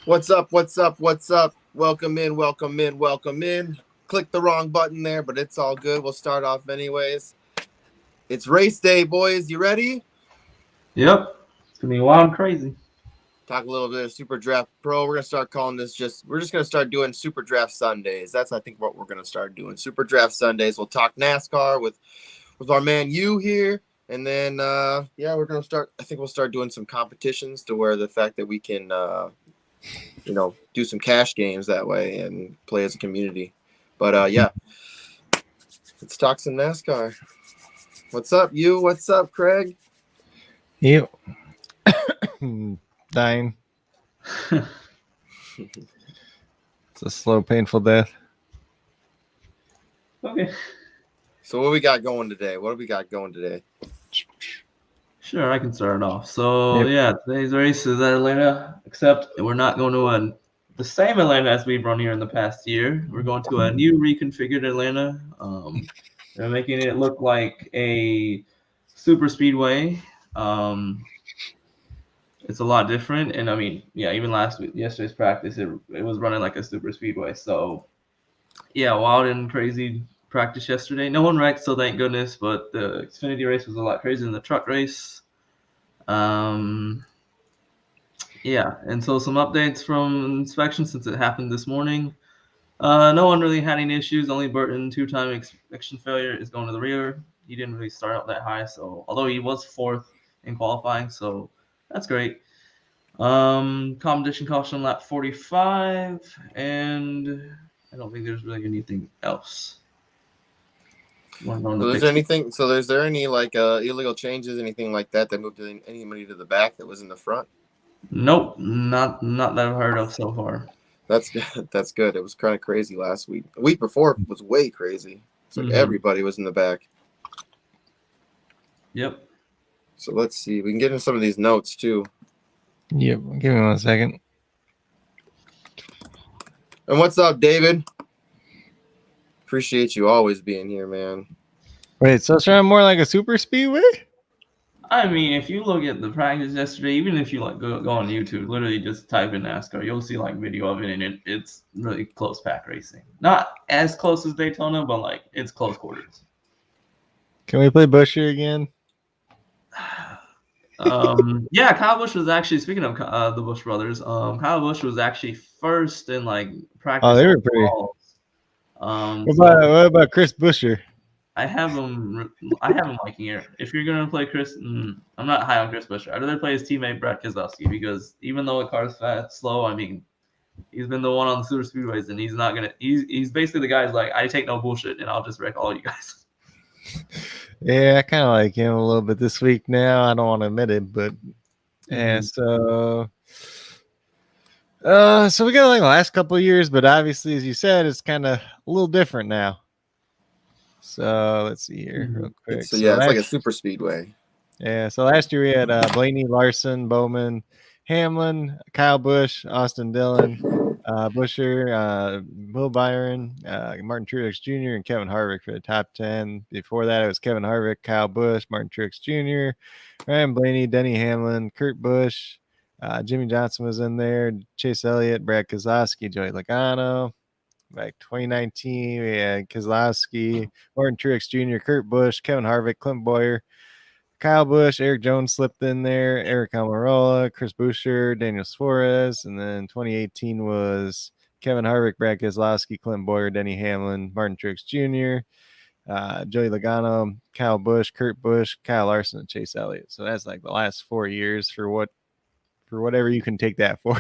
What's up? What's up? What's up? Welcome in, welcome in, welcome in. Click the wrong button there, but it's all good. We'll start off anyways. It's race day, boys. You ready? Yep. It's gonna be wild and crazy. Talk a little bit of SuperDraft Pro. We're gonna start calling this we're just gonna start doing SuperDraft Sundays. That's I think what we're gonna start doing. SuperDraft Sundays. We'll talk NASCAR with our man you here. And then we're gonna start. I think we'll start doing some competitions to where the fact that we can do some cash games that way and play as a community. But let's talk some NASCAR. What's up, you? What's up, Craig? You dying. It's a slow, painful death. Okay. So what we got going today? Sure, I can start it off. So today's race is at Atlanta, except we're not going to the same Atlanta as we've run here in the past year. We're going to a new reconfigured Atlanta. They're making it look like a super speedway. It's a lot different, and I mean, even yesterday's practice, it was running like a super speedway. So, wild and crazy practice yesterday. No one wrecked, so thank goodness. But the Xfinity race was a lot crazier than the truck race. And so some updates from inspection since it happened this morning. No one really had any issues. Only Burton, 2-time inspection failure, is going to the rear. He didn't really start out that high, so although he was 4th in qualifying, so that's great. Competition caution lap 45, and I don't think there's really anything else. So is there any like illegal changes, anything like that moved anybody to the back that was in the front? Nope, not that I've heard of so far. That's good. That's good. It was kind of crazy last week. The week before was way crazy. It's like everybody was in the back. Yep. So let's see. We can get into some of these notes too. Yep. Give me 1 second. And what's up, David? Appreciate you always being here, man. Wait, so it's running more like a super speedway? I mean, if you look at the practice yesterday, even if you like go on YouTube, literally just type in NASCAR, you'll see like video of it, and it's really close pack racing. Not as close as Daytona, but like it's close quarters. Can we play Busher again? Kyle Busch was actually, speaking of the Busch brothers, Kyle Busch was actually first in like practice. Oh, they were pretty. What about Chris Buescher? I have him like here. If you're gonna play Chris, I'm not high on Chris Buescher. I'd rather play his teammate Brad Keselowski, because even though the car's slow, I mean, he's been the one on the super speedways, and he's not gonna. He's basically the guy's like, I take no bullshit, and I'll just wreck all you guys. Yeah, I kind of like him a little bit this week now. I don't want to admit it, but so we got like the last couple of years, but obviously, as you said, it's kind of a little different now. So let's see here real quick. It's like a super speedway. Yeah, so last year we had Blaney, Larson, Bowman, Hamlin, Kyle Busch, Austin Dillon, Buescher, Will Byron, Martin Truex Jr., and Kevin Harvick for the top 10. Before that, it was Kevin Harvick, Kyle Busch, Martin Truex Jr., Ryan Blaney, Denny Hamlin, Kurt Busch, Jimmy Johnson was in there, Chase Elliott, Brad Keselowski, Joey Logano. Like 2019, we had Keselowski, Martin Truex Jr., Kurt Busch, Kevin Harvick, Clint Boyer, Kyle Busch, Eric Jones slipped in there, Eric Almirola, Chris Buescher, Daniel Suarez, and then 2018 was Kevin Harvick, Brad Keselowski, Clint Boyer, Denny Hamlin, Martin Truex Jr., Joey Logano, Kyle Busch, Kurt Busch, Kyle Larson, and Chase Elliott. So that's like the last 4 years for whatever you can take that for.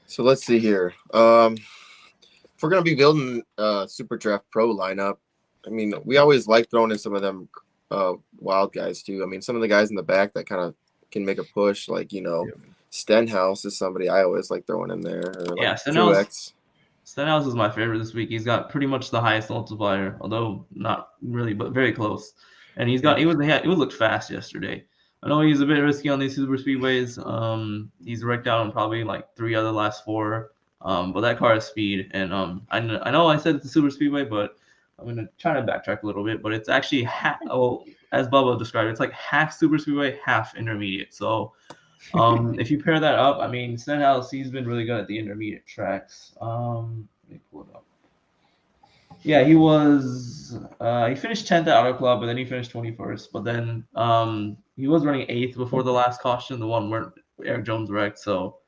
So let's see here. If we're going to be building SuperDraft Pro lineup, I mean, we always like throwing in some of them wild guys too. I mean, some of the guys in the back that kind of can make a push, like, Stenhouse is somebody I always like throwing in there. Or like Stenhouse is my favorite this week. He's got pretty much the highest multiplier, although not really, but very close. And he looked fast yesterday. I know he's a bit risky on these super speedways. He's wrecked out on probably like 3 other last 4. But that car has speed, and I know I said it's a super speedway, but I'm gonna try to backtrack a little bit. But it's actually as Bubba described, it's like half super speedway, half intermediate. So if you pair that up, I mean, Stenhouse, he's been really good at the intermediate tracks. Let me pull it up. Yeah, he was. He finished 10th at Auto Club, but then he finished 21st. But then he was running 8th before the last caution, the one where Eric Jones wrecked. So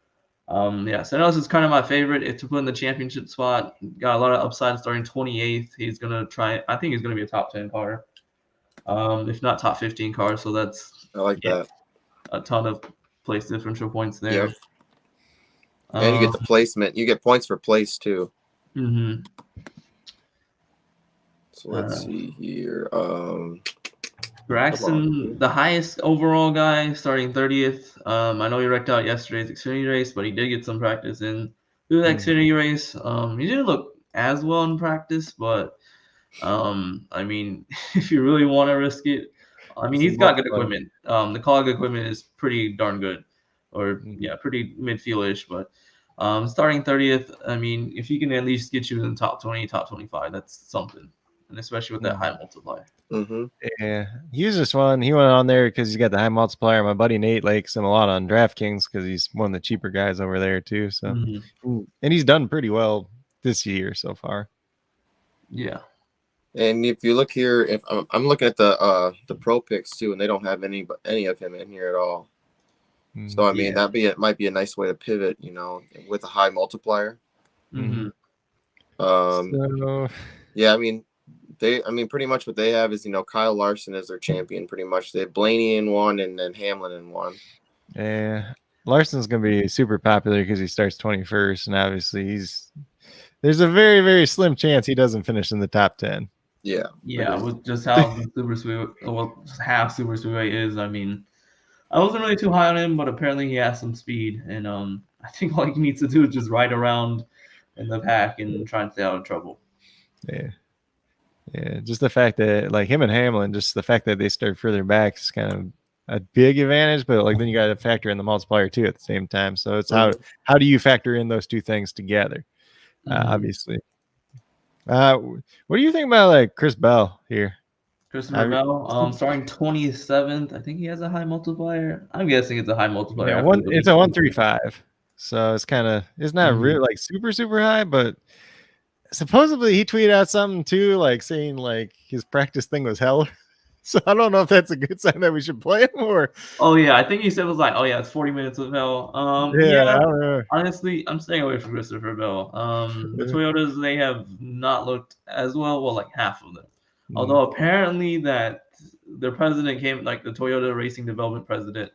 yeah, Stenhouse is kind of my favorite. If to put in the championship spot, got a lot of upside starting 28th. He's gonna try. I think he's gonna be a top 10 car, if not top 15 car. So that's I like that. a ton of place differential points there. Yep. And you get the placement. You get points for place too. Mm-hmm. So let's see here. Braxton, the highest overall guy, starting 30th. I know he wrecked out yesterday's Xfinity race, but he did get some practice in through the Xfinity race. He didn't look as well in practice, but I mean, if you really want to risk it, I mean, he's got good equipment. The Colleague equipment is pretty darn good, or yeah, pretty midfield-ish. But starting 30th, I mean, if he can at least get you in the top 20, top 25, that's something. And especially with that high multiplier. Mm-hmm. Yeah, he was just one. He went on there because he's got the high multiplier. My buddy Nate likes him a lot on DraftKings because he's one of the cheaper guys over there too. So, and he's done pretty well this year so far. Yeah. And if you look here, if I'm looking at the pro picks too, and they don't have any of him in here at all. So I mean, it might be a nice way to pivot, you know, with a high multiplier. Mm-hmm. Yeah, I mean, pretty much what they have is, you know, Kyle Larson as their champion. Pretty much, they have Blaney in one, and then Hamlin in one. Yeah, Larson's gonna be super popular because he starts 21st, and obviously there's a very, very slim chance he doesn't finish in the top 10. Yeah, with just how the super speedway, well, half super speedway is. I mean, I wasn't really too high on him, but apparently he has some speed, and I think all he needs to do is just ride around in the pack and try and stay out of trouble. Yeah, just the fact that like him and Hamlin, just the fact that they start further back is kind of a big advantage. But like then you got to factor in the multiplier too at the same time. So it's how do you factor in those two things together? Obviously. What do you think about like Chris Bell here? Christopher Bell, starting 27th. I think he has a high multiplier. I'm guessing it's a high multiplier. Yeah, it's a 135. So it's not really like super high, but supposedly he tweeted out something too, like saying like his practice thing was hell. So I don't know if that's a good sign that we should play him or. Oh yeah, I think he said it was like, oh yeah, it's 40 minutes of hell. I don't know. Honestly, I'm staying away from Christopher Bell. The Toyotas, they have not looked as well. Well, like half of them. Although apparently that their president came, like the Toyota Racing Development president,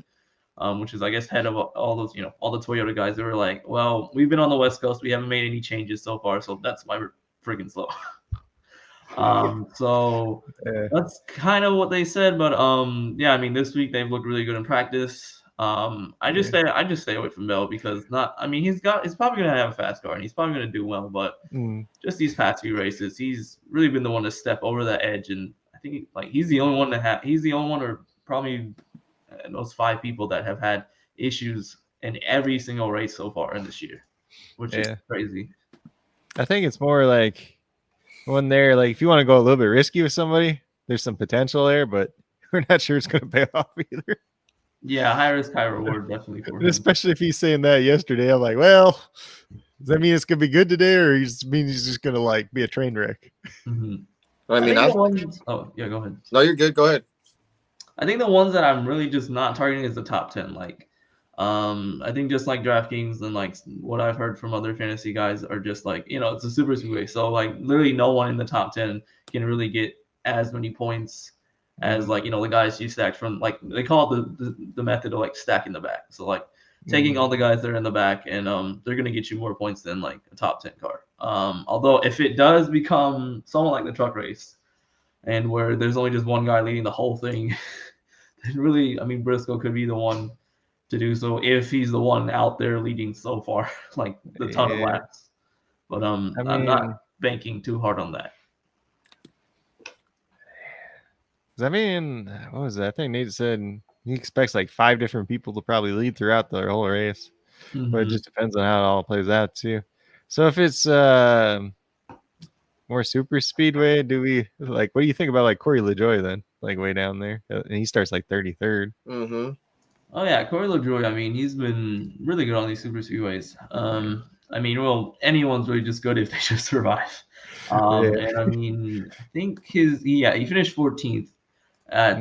which is I guess head of all those, you know, all the Toyota guys. They were like, well, we've been on the West Coast, we haven't made any changes so far, so that's why we're freaking slow. So that's kind of what they said, but yeah, I mean, this week they've looked really good in practice. I just stay away from Bell because he's probably gonna have a fast car and he's probably gonna do well, but just these past few races, he's really been the one to step over that edge, and I think he's the only one or probably those 5 people that have had issues in every single race so far in this year, which is crazy. I think it's more like when they're like, if you want to go a little bit risky with somebody, there's some potential there, but we're not sure it's going to pay off either. Yeah, high risk, high reward, definitely for him. Especially if he's saying that yesterday. I'm like, well, does that mean it's going to be good today, or does it mean he's just going to like be a train wreck? Mm-hmm. I mean, oh yeah, go ahead. No, you're good. Go ahead. I think the ones that I'm really just not targeting is the top 10. Like, I think just like DraftKings and like what I've heard from other fantasy guys are just like, you know, it's a super speedway. So like literally no one in the top 10 can really get as many points as like, you know, the guys you stacked from, like they call it the method of like stacking the back. So like taking all the guys that are in the back and they're going to get you more points than like a top 10 car. Although if it does become somewhat like the truck race and where there's only just one guy leading the whole thing, then really, I mean, Briscoe could be the one to do so if he's the one out there leading so far, like the ton of laps. But I'm not banking too hard on that. I mean, what was that? I think Nate said he expects like 5 different people to probably lead throughout the whole race, but it just depends on how it all plays out too. So if it's more super speedway, do we like? What do you think about like Corey LaJoie then? like way down there, and he starts like 33rd. Mm-hmm. Oh yeah, Corey LaJoy. I mean, he's been really good on these super speedways. I mean, well, anyone's really just good if they just survive. And I mean, I think he finished 14th at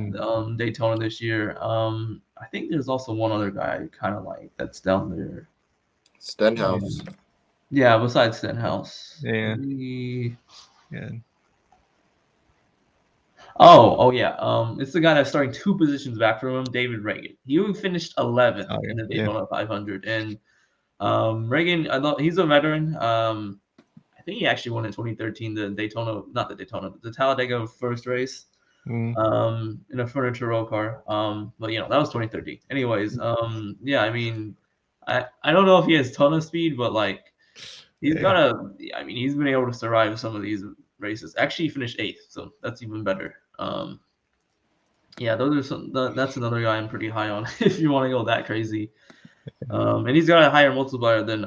Daytona this year. I think there's also one other guy kind of like that's down there. Stenhouse. Yeah, besides Stenhouse. Yeah. Maybe... Yeah. Oh yeah. It's the guy that's starting 2 positions back from him, David Reagan. He finished 11th in the Daytona 500, and Reagan, I know he's a veteran. I think he actually won in 2013 the Talladega first race. In a furniture row car. But that was 2013. Anyways, yeah, I mean, I don't know if he has a ton of speed, but like he's he's been able to survive some of these races. Actually, he finished 8th, so that's even better. Yeah, those are that's another guy I'm pretty high on if you want to go that crazy. And he's got a higher multiplier than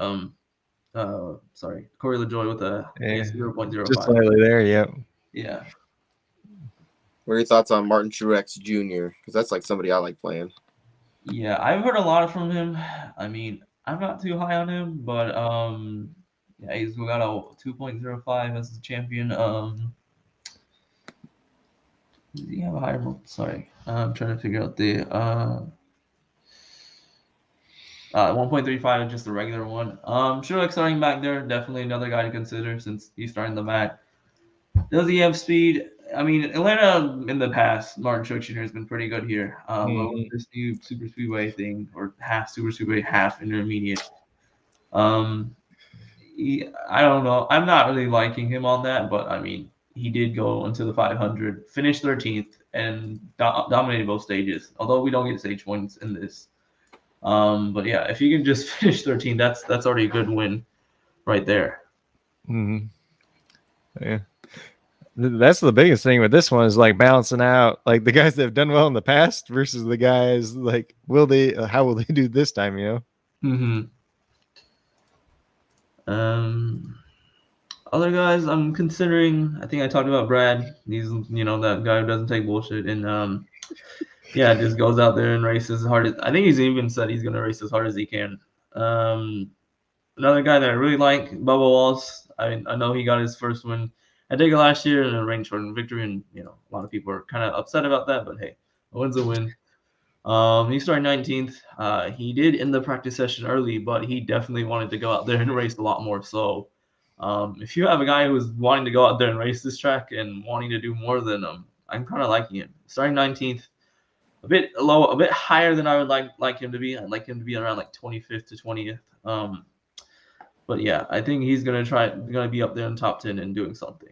Corey LaJoy with a 0.05. Just slightly there, yep. Yeah. What are your thoughts on Martin Truex Jr.? Because that's like somebody I like playing. Yeah, I've heard a lot from him. I mean, I'm not too high on him, but yeah, he's got a 2.05 as the champion. Does he have a higher Sorry, I'm trying to figure out the 1.35 is just the regular one. Truex starting back there, definitely another guy to consider since he's starting the back. Does he have speed? I mean, Atlanta in the past, Martin Truex Jr. has been pretty good here. But with this new super speedway thing, or half super speedway, half intermediate, I don't know. I'm not really liking him on that, but I mean, he did go into the 500, finished 13th, and dominated both stages. Although we don't get stage points in this, but yeah, if you can just finish 13th, that's already a good win, right there. Yeah. That's the biggest thing with this one is like balancing out like the guys that have done well in the past versus the guys like how will they do this time, Other guys I'm considering, I think I talked about Brad. He's that guy who doesn't take bullshit and just goes out there and races as hard as I think he's even said he's gonna race as hard as he can. Another guy that I really like, Bubba Wallace. I know he got his first win at Dega last year in a rain shortened victory, and a lot of people are kind of upset about that, but hey, a win's a win. He started 19th. He did end the practice session early, but he definitely wanted to go out there and race a lot more. So, if you have a guy who's wanting to go out there and race this track and wanting to do more than I'm kind of liking him. Starting 19th, a bit low, a bit higher than I would like him to be. I'd like him to be around like 25th to 20th. But yeah, I think he's gonna be up there in the top 10 and doing something.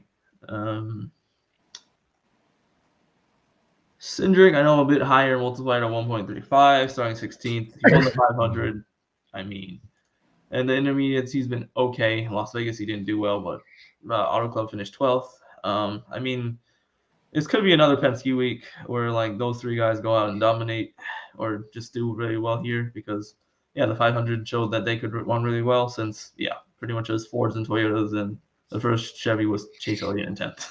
Cindric, I know a bit higher, multiplied at 1.35, starting 16th. He won the 500. I mean, and the intermediates, he's been okay. Las Vegas, he didn't do well, but Auto Club finished 12th. I mean, this could be another Penske week where like those 3 guys go out and dominate or just do really well here because the 500 showed that they could run really well since pretty much as Fords and Toyotas, and the first Chevy was Chase Elliott in 10th.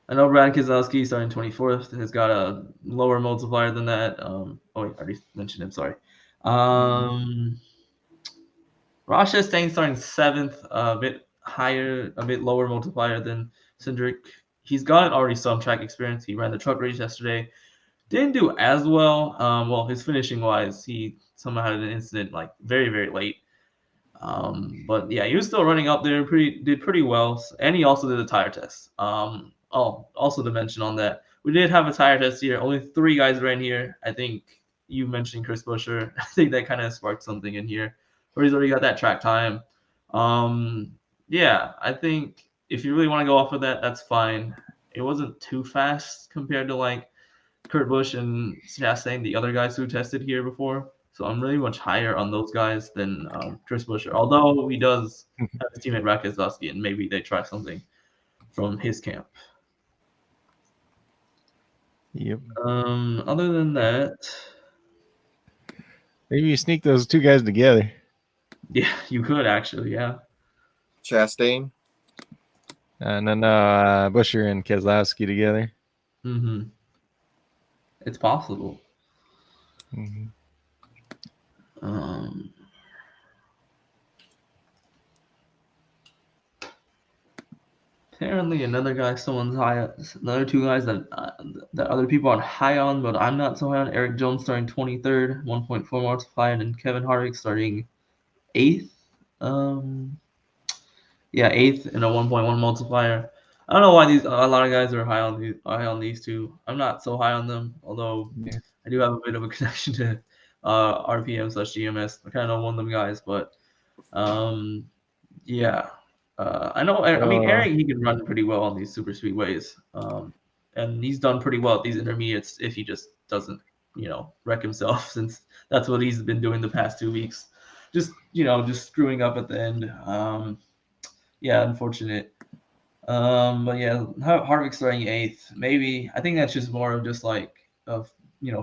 I know Brad Keselowski starting 24th has got a lower multiplier than that. I already mentioned him. Sorry. Ross Chastain starting 7th, a bit higher, a bit lower multiplier than Cindric. He's got already some track experience. He ran the truck race yesterday. Didn't do as well. Well, his finishing wise, he somehow had an incident like very, very late. But yeah, he was still running up there, did pretty well. And he also did a tire test. Also to mention on that, we did have a tire test here. Only 3 guys ran here. I think you mentioned Chris Buescher. I think that kind of sparked something in here, where he's already got that track time. Yeah, I think if you really want to go off of that, that's fine. It wasn't too fast compared to like Kurt Busch and Chastain, the other guys who tested here before. So I'm really much higher on those guys than Chris Buescher, although he does have his teammate Brad Keselowski, and maybe they try something from his camp. Yep. Other than that, maybe you sneak those 2 guys together. Yeah, you could actually, yeah. Chastain. And then Busher and Keselowski together. Mm-hmm. It's possible. Mm-hmm. Apparently, another two guys that other people are high on, but I'm not so high on. Eric Jones starting 23rd, 1.4 multiplier, and Kevin Harvick starting 8th. Yeah, 8th and a 1.1 multiplier. I don't know why a lot of guys are high on these two. I'm not so high on them, although Yeah. I do have a bit of a connection to RPM/GMS. I kind of know one of them guys, but yeah. I know. I mean, Eric, he can run pretty well on these super speedways, and he's done pretty well at these intermediates if he just doesn't, wreck himself, since that's what he's been doing the past 2 weeks. Just screwing up at the end. Yeah, unfortunate. But yeah, Harvick starting 8th. Maybe I think that's just more of just like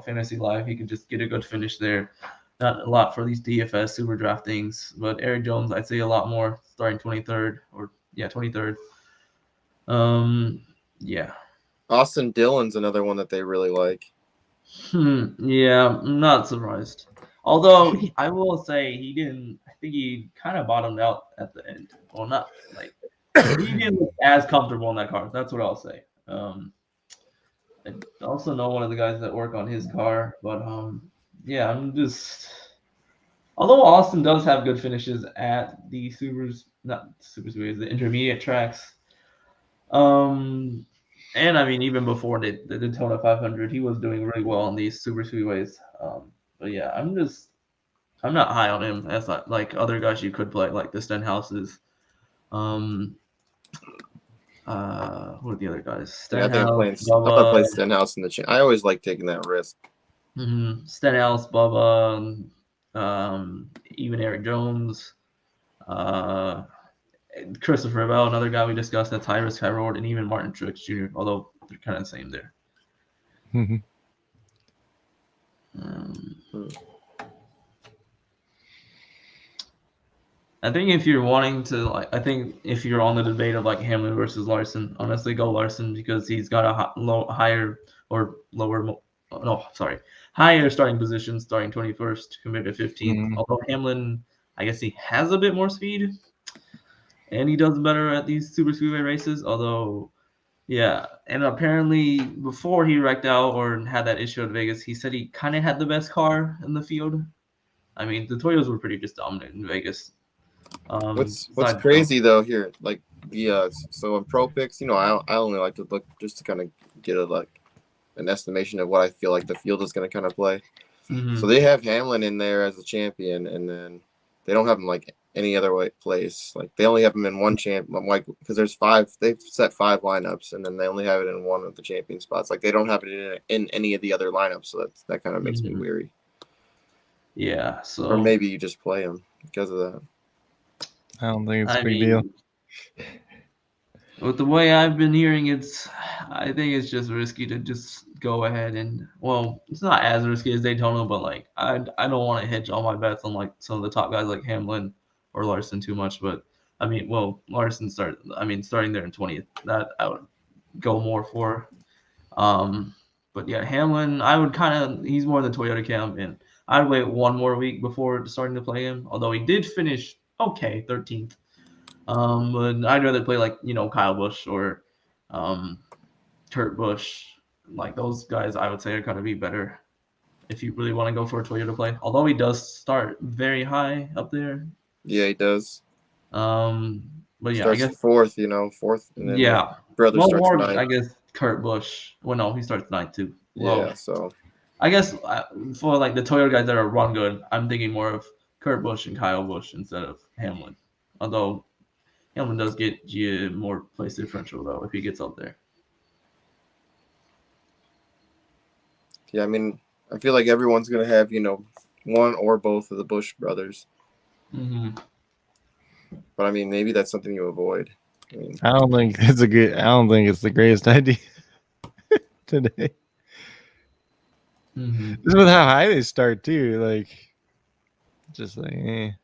fantasy life. He could just get a good finish there. Not a lot for these DFS super draft things, but Eric Jones, I'd say a lot more, starting 23rd 23rd. Yeah. Austin Dillon's another one that they really like. Yeah, I'm not surprised. Although I will say he didn't. I think he kind of bottomed out at the end. Well, not like he didn't look as comfortable in that car. That's what I'll say. I also know one of the guys that work on his car, but yeah, I'm just. Although Austin does have good finishes at the not super speedways, the intermediate tracks. And I mean, even before the Daytona 500, he was doing really well on these super speedways. But yeah, I'm not high on him as like other guys you could play, like the Stenhouses. Who are the other guys? Stenhouse, yeah, I think I'm gonna play Stenhouse in the I always like taking that risk. Stenhouse, Bubba, even Eric Jones, Christopher Bell, another guy we discussed, that's high risk, high reward, and even Martin Truex Jr., although they're kind of the same there. I think if you're wanting to, I think if you're on the debate of like Hamlin versus Larson, honestly, go Larson, because he's got a higher starting position, starting 21st compared to 15th. Although Hamlin, I guess he has a bit more speed, and he does better at these super speedway races. Although, yeah, and apparently before he wrecked out or had that issue at Vegas, he said he kind of had the best car in the field. I mean, the Toyotas were pretty just dominant in Vegas. What's crazy though here, like so in pro picks, I only like to look just to kind of get an estimation of what I feel like the field is going to kind of play. So they have Hamlin in there as a champion, and then they don't have him like any other place. Like they only have him in one like because there's 5. They've set 5 lineups, and then they only have it in one of the champion spots. Like they don't have it in any of the other lineups. So that kind of makes me weary. Yeah. So. Or maybe you just play him because of that. I don't think it's a big deal. With the way I've been hearing, I think it's just risky to just go ahead and, well, it's not as risky as Daytona, but like I don't want to hedge all my bets on like some of the top guys like Hamlin or Larson too much. But I mean, well, Larson starting there in 20th, that I would go more for. But yeah, Hamlin, he's more the Toyota camp, and I'd wait one more week before starting to play him. Although he did finish 13th. But I'd rather play like Kyle Busch or Kurt Busch. Like those guys, I would say are gonna be better if you really want to go for a Toyota play. Although he does start very high up there. Yeah, he does. But yeah, starts I guess 4th. 4th. And then yeah, brother starts more, 9th. I guess Kurt Busch. Well, no, he starts 9th too. Well, yeah, so I guess for like the Toyota guys that are run good, I'm thinking more of Kurt Busch and Kyle Busch instead of Hamlin. Although Hamlin does get you more place differential though if he gets up there. Yeah, I mean, I feel like everyone's gonna have one or both of the Busch brothers. But I mean, maybe that's something you avoid. I don't think it's the greatest idea today. Just with how high they start too, like just like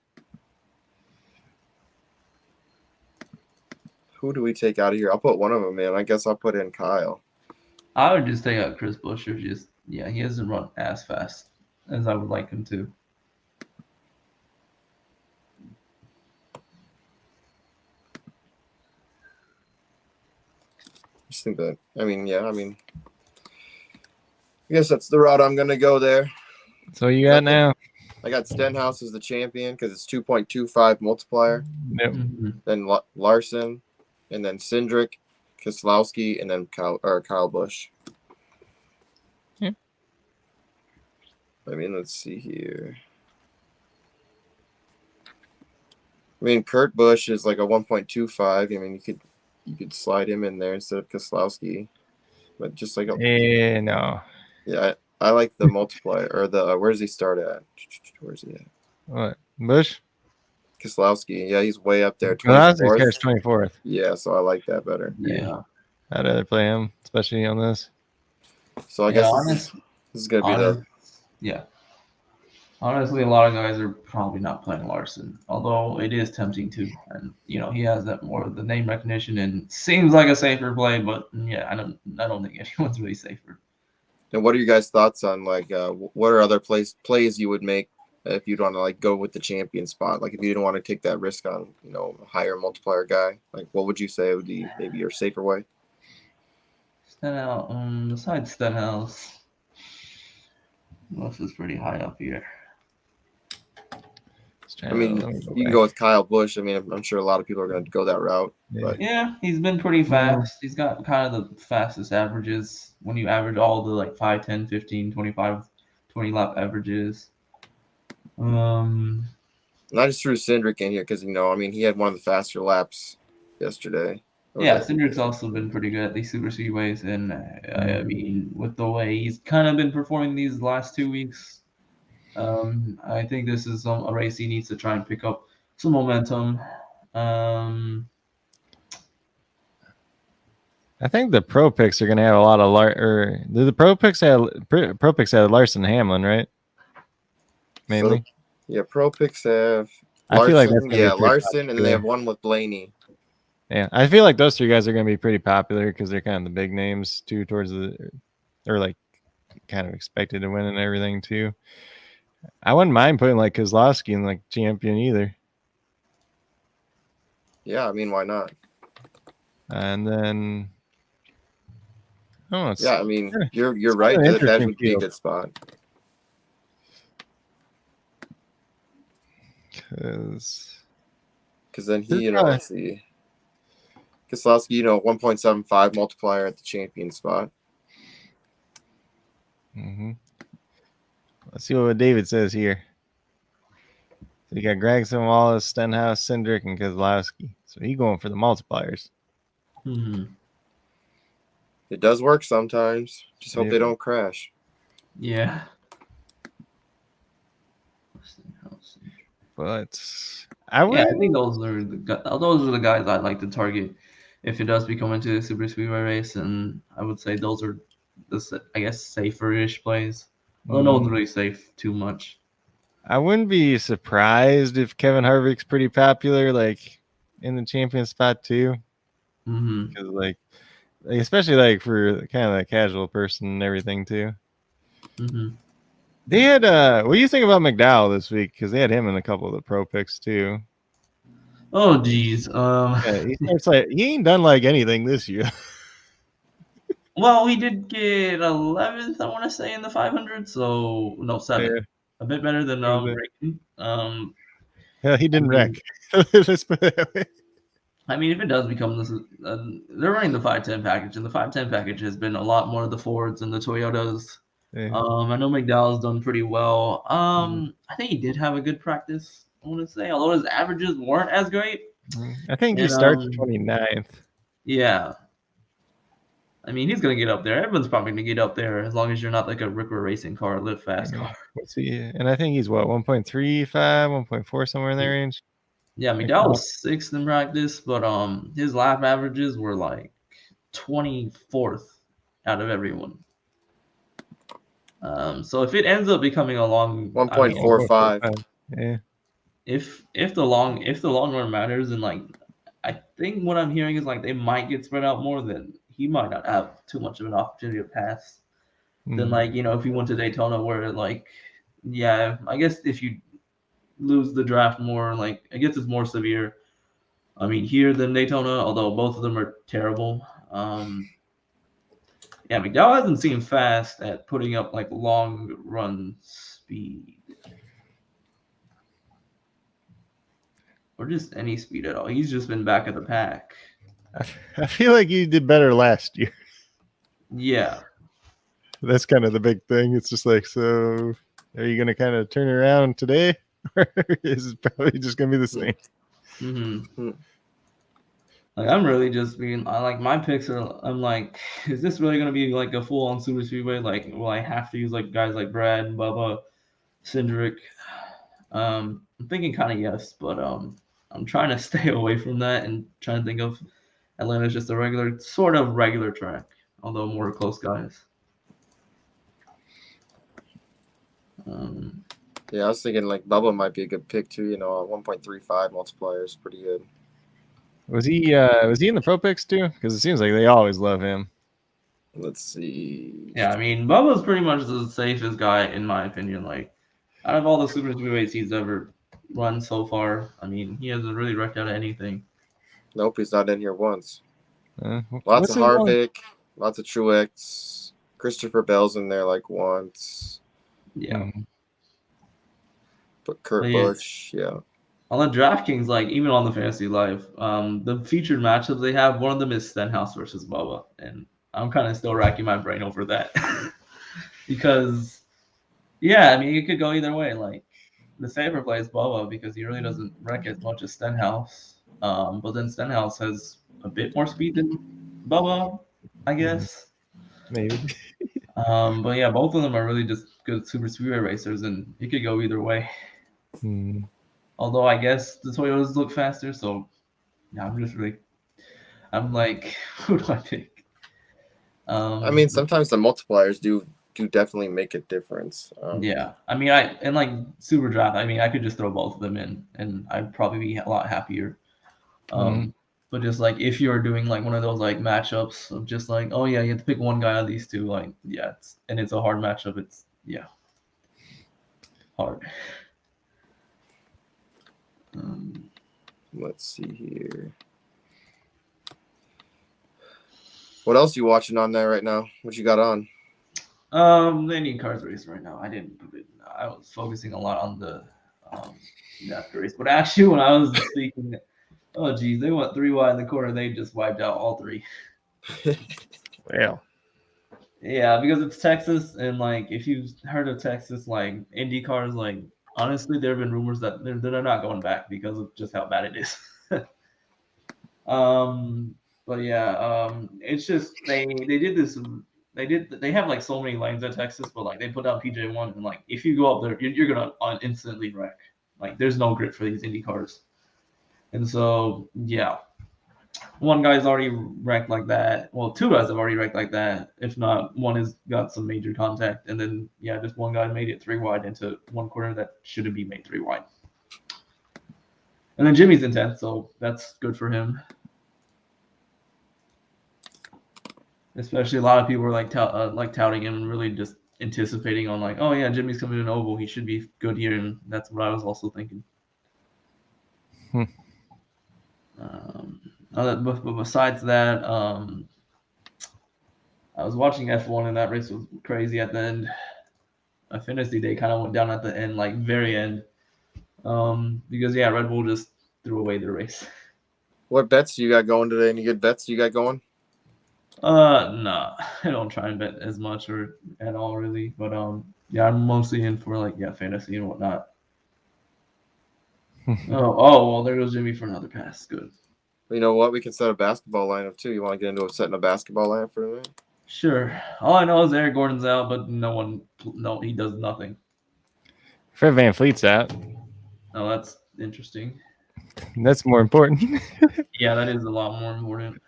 Who do we take out of here? I'll put one of them in. I guess I'll put in Kyle. I would just take out Chris Buescher. He hasn't run as fast as I would like him to. Just think that. I guess that's the route I'm gonna go there. So you got now? I got Stenhouse as the champion because it's 2.25 multiplier. Yep. Mm-hmm. Then Larson, and then Cindric, Keselowski, and then Kyle Busch. Yeah. Let's see here. Kurt Busch is like a 1.25. You could slide him in there instead of Keselowski, but just like no. Yeah, I like the multiplier or the where does he start at? Where's he at? What, Bush? Keselowski. Yeah, he's way up there. Keselowski carries 24th. Yeah, so I like that better. Yeah. I'd rather play him, especially on this. So I guess this is gonna be the. Yeah. Honestly, a lot of guys are probably not playing Larson, although it is tempting to. And he has that more of the name recognition and seems like a safer play, but yeah, I don't think anyone's really safer. And what are your guys' thoughts on what are other plays you would make if you'd want to go with the champion spot? Like if you didn't want to take that risk on a higher multiplier guy, what would you say would be maybe your safer way? Stenhouse, besides Stenhouse, this is pretty high up here. You can go with Kyle Busch. I'm sure a lot of people are going to go that route. But yeah, he's been pretty fast. He's got kind of the fastest averages when you average all the 5, 10, 15, 25, 20 lap averages. And I just threw Cindric in here because he had one of the faster laps yesterday. Yeah, Cindric's also been pretty good at these super speedways, and with the way he's kind of been performing these last 2 weeks, I think this is a race he needs to try and pick up some momentum. I think the pro picks are going to have a lot of the pro picks have Larson Hamlin, right? Mainly. So, pro picks have Larson, I feel like that's Larson, and they have one with Blaney. Yeah, I feel like those 3 guys are going to be pretty popular because they're kind of the big names too kind of expected to win and everything too. I wouldn't mind putting Keselowski in champion either. Yeah, why not? And then, you're right. That would be a good spot. Because then let's see. Keselowski, 1.75 multiplier at the champion spot. Mm-hmm. Let's see what David says here. So you got Gregson, Wallace, Stenhouse, Cindric, and Keselowski. So he's going for the multipliers. Mm-hmm. It does work sometimes. Just hope they don't crash. Yeah. But I think those are the guys I'd like to target if it does become into a super speedway race, and I would say those are safer-ish plays. Although no one's really safe too much. I wouldn't be surprised if Kevin Harvick's pretty popular, in the champion spot too. Mm-hmm. Because especially for kind of the casual person and everything too. Mm-hmm. They had what do you think about McDowell this week? Because they had him in a couple of the pro picks too. Oh geez. He ain't done anything this year. Well, he did get 11th, I want to say, in the 500. So no, 7th. Yeah. A bit better than Reagan. Yeah, he didn't wreck. Let's put it that way. If it does become this, they're running the 510 package, and the 510 package has been a lot more of the Fords and the Toyotas. Yeah. I know McDowell's done pretty well. I think he did have a good practice, I want to say, although his averages weren't as great. I think he starts 29th. Yeah. He's going to get up there. Everyone's probably going to get up there as long as you're not a Ripper racing car, live fast car. Let's see. And I think he's 1.35, 1.4, somewhere in that range. Yeah, McDowell was 6th in practice, but his lap averages were 24th out of everyone. So if it ends up becoming a long 1.45, yeah. If the long run matters and I think what I'm hearing is like they might get spread out more than he might not have too much of an opportunity to pass than like, you know, if you went to Daytona where like, yeah, I guess if you lose the draft more, like I guess it's more severe. I mean, here than Daytona, although both of them are terrible. Yeah, McDowell hasn't seemed fast at putting up like long run speed. Or just any speed at all. He's just been back of the pack. I feel like you did better last year. Yeah. That's kind of the big thing. It's just like, so are you going to kind of turn around today? Or is it probably just going to be the same? Mm-hmm. Like, I'm really just being, like, my picks are, I'm like, is this really going to be like a full on super speedway? Like, will I have to use like guys like Brad, Bubba, Cindric? I'm thinking kind of yes, but I'm trying to stay away from that and trying to think of Atlanta's just a regular, sort of regular track, although more close guys. Yeah, I was thinking like Bubba might be a good pick too. You know, 1.35 multiplier is pretty good. Was he in the pro picks too? Because it seems like they always love him. Let's see. Yeah, I mean, Bubba's pretty much the safest guy in my opinion. Like, out of all the super speedways he's ever run so far, I mean, he hasn't really wrecked out of anything. Nope, he's not in here once. Lots what's of his long- Harvick, lots of Truex. Christopher Bell's in there like once. Yeah. But Kurt But yeah. Busch, yeah. On the DraftKings, like even on the Fantasy Live, the featured matchups they have, one of them is Stenhouse versus Bubba, and I'm kind of still racking my brain over that because, yeah, I mean it could go either way. Like the safer play is Bubba because he really doesn't wreck as much as Stenhouse, but then Stenhouse has a bit more speed than Bubba, I guess. Maybe. But yeah, both of them are really just good super speedway racers, and it could go either way. Although I guess the Toyotas look faster, so yeah, I'm like, who do I pick? I mean, sometimes the multipliers do definitely make a difference. Yeah, I mean, like SuperDraft, I mean, I could just throw both of them in, and I'd probably be a lot happier. But just like if you're doing like one of those like matchups of just like, oh yeah, you have to pick one guy out of these two, like yeah, it's a hard matchup. It's hard. Let's see here. What else are you watching on there right now? What you got on? The Indian Cars race right now. I didn't put it. I was focusing a lot on the NASCAR race, but actually when I was speaking, oh geez, they went 3 wide in the corner. They just wiped out all 3. Well. Yeah, because it's Texas, and like if you've heard of Texas, like Indy cars, like honestly, there have been rumors that they're not going back because of just how bad it is. But yeah, it's just they did this. They have like so many lanes at Texas, but like they put down PJ1, and like if you go up there, you're gonna instantly wreck. Like there's no grip for these Indy cars, and so yeah. One guy's already wrecked like that. Well, 2 guys have already wrecked like that. If not, one has got some major contact. And then, yeah, just one guy made it 3 wide into one corner that shouldn't be made 3 wide. And then Jimmy's in 10th, so that's good for him. Especially a lot of people were like touting him and really just anticipating on like, oh, yeah, Jimmy's coming to an oval. He should be good here. And that's what I was also thinking. But besides that, I was watching F1 and that race was crazy at the end. My fantasy day kind of went down at the end, like very end, because yeah, Red Bull just threw away the race. What bets you got going today? Any good bets you got going? Nah, I don't try and bet as much or at all really, but yeah, I'm mostly in for like fantasy and whatnot. Well, there goes Jimmy for another pass. Good. You know what? We can set a basketball lineup too. You want to get into setting a basketball lineup for tonight? Sure. All I know is Eric Gordon's out, but he does nothing. Fred Van Fleet's out. Oh, that's interesting. That's more important. Yeah, that is a lot more important.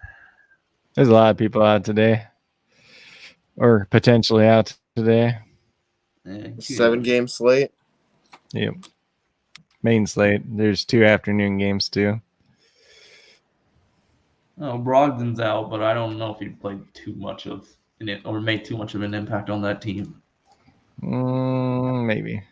There's a lot of people out today, or potentially out today. 7-game slate. Yep. Main slate. There's 2 afternoon games too. Oh, Brogdon's out, but I don't know if he played too much of it or made too much of an impact on that team. Maybe.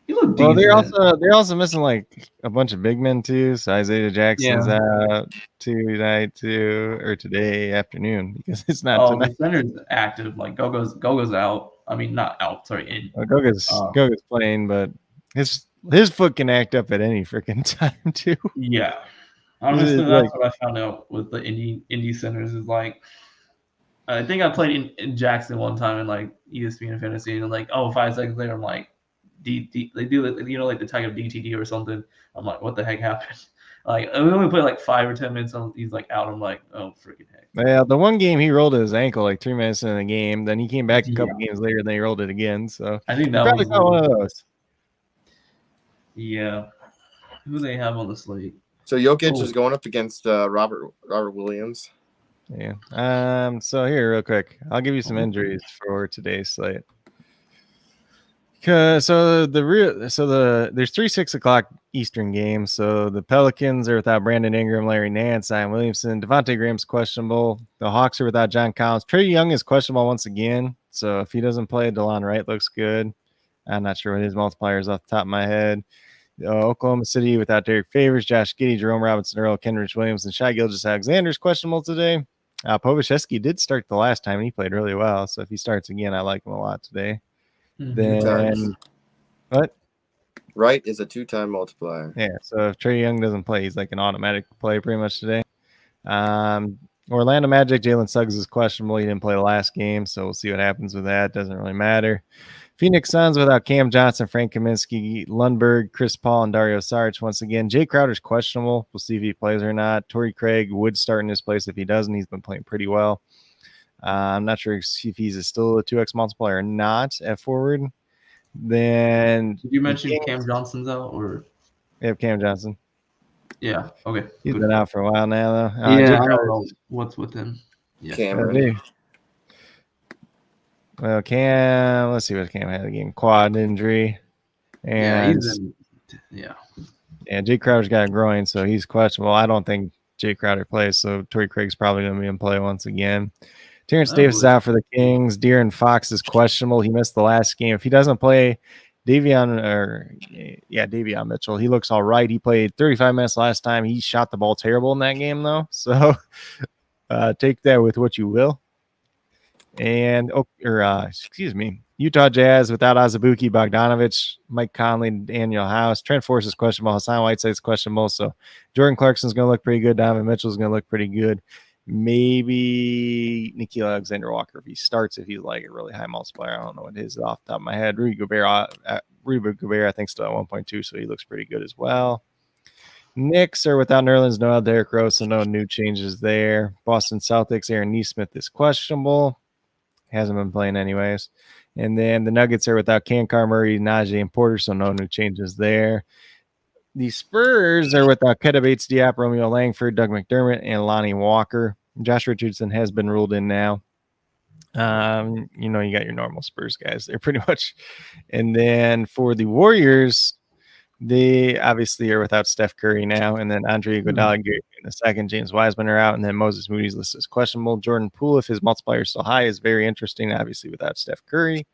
He looked Well, decent. they're also missing like a bunch of big men too. So Isaiah Jackson's Yeah. out tonight too, or today afternoon because it's not Oh, tonight. the center's active. Like Gogo's out. I mean, not out. Sorry, in. Goga's playing, but his foot can act up at any freaking time too. Yeah. Honestly, that's what I found out with the indie centers is like, I think I played in Jackson one time in like ESPN fantasy, and like, 5 seconds later, I'm like, they do it, like the tag of DTD or something. I'm like, what the heck happened? Like, we only played like 5 or 10 minutes, and he's like out. I'm like, oh freaking heck. Yeah, the one game he rolled his ankle like 3 minutes into the game. Then he came back a couple games later, and then he rolled it again. So I think he that probably was got one of those. Yeah. Who they have on the slate? So Jokic is going up against Robert Williams. Yeah. So here, real quick, I'll give you some injuries for today's slate. There's 3 6:00 Eastern games. So the Pelicans are without Brandon Ingram, Larry Nance, Zion Williamson, Devontae Graham's questionable. The Hawks are without John Collins. Trae Young is questionable once again. So if he doesn't play, DeLon Wright looks good. I'm not sure what his multiplier is off the top of my head. Oklahoma City without Derek Favors, Josh Giddey, Jerome Robinson, Earl Kenrich Williams, and Shai Gilgeous-Alexander's questionable today. Povashevsky did start the last time, and he played really well. So if he starts again, I like him a lot today. Then what? Wright is a 2-time multiplier. Yeah, so if Trae Young doesn't play, he's like an automatic play pretty much today. Orlando Magic, Jalen Suggs is questionable. He didn't play the last game, so we'll see what happens with that. Doesn't really matter. Phoenix Suns without Cam Johnson, Frank Kaminsky, Lundberg, Chris Paul, and Dario Saric once again. Jay Crowder's questionable. We'll see if he plays or not. Torrey Craig would start in his place if he doesn't. He's been playing pretty well. I'm not sure if he's still a 2x multiplier or not at forward. Then did you mention Cam Johnson's out or? Yeah, Cam Johnson. Yeah. Okay. He's been out for a while now, though. Yeah, I don't know what's with him. Yeah. Cameron. Well, Cam. Let's see what Cam had again. Quad injury. And yeah, Jay Crowder's got a groin, so he's questionable. I don't think Jay Crowder plays, so Torrey Craig's probably going to be in play once again. Terrence Davis is out for the Kings. De'Aaron Fox is questionable. He missed the last game. If he doesn't play, Davion Mitchell, he looks all right. He played 35 minutes last time. He shot the ball terrible in that game, though. So take that with what you will. And Utah Jazz without Azubuike, Bogdanovich, Mike Conley, Daniel House. Trent Force is questionable. Hassan Whiteside's questionable. So Jordan Clarkson's going to look pretty good. Donovan Mitchell's going to look pretty good. Maybe Nickeil Alexander-Walker if he starts, if he's like a really high multiplier. I don't know what his is off the top of my head. Rudy Gobert, I think, still at 1.2, so he looks pretty good as well. Knicks are without Nerlens Noel, Derrick Rose, so no new changes there. Boston Celtics, Aaron Nesmith is questionable. Hasn't been playing anyways. And then the Nuggets are without Kankar Murray, Najee, and Porter, so no new changes there. The Spurs are without Keta Bates, Diop, Romeo Langford, Doug McDermott, and Lonnie Walker. Josh Richardson has been ruled in now. You got your normal Spurs guys there pretty much. And then for the Warriors, they obviously are without Steph Curry now. And then Andre Iguodala in the second. James Wiseman are out. And then Moses Moody's listed as questionable. Jordan Poole, if his multiplier is still high, is very interesting, obviously without Steph Curry.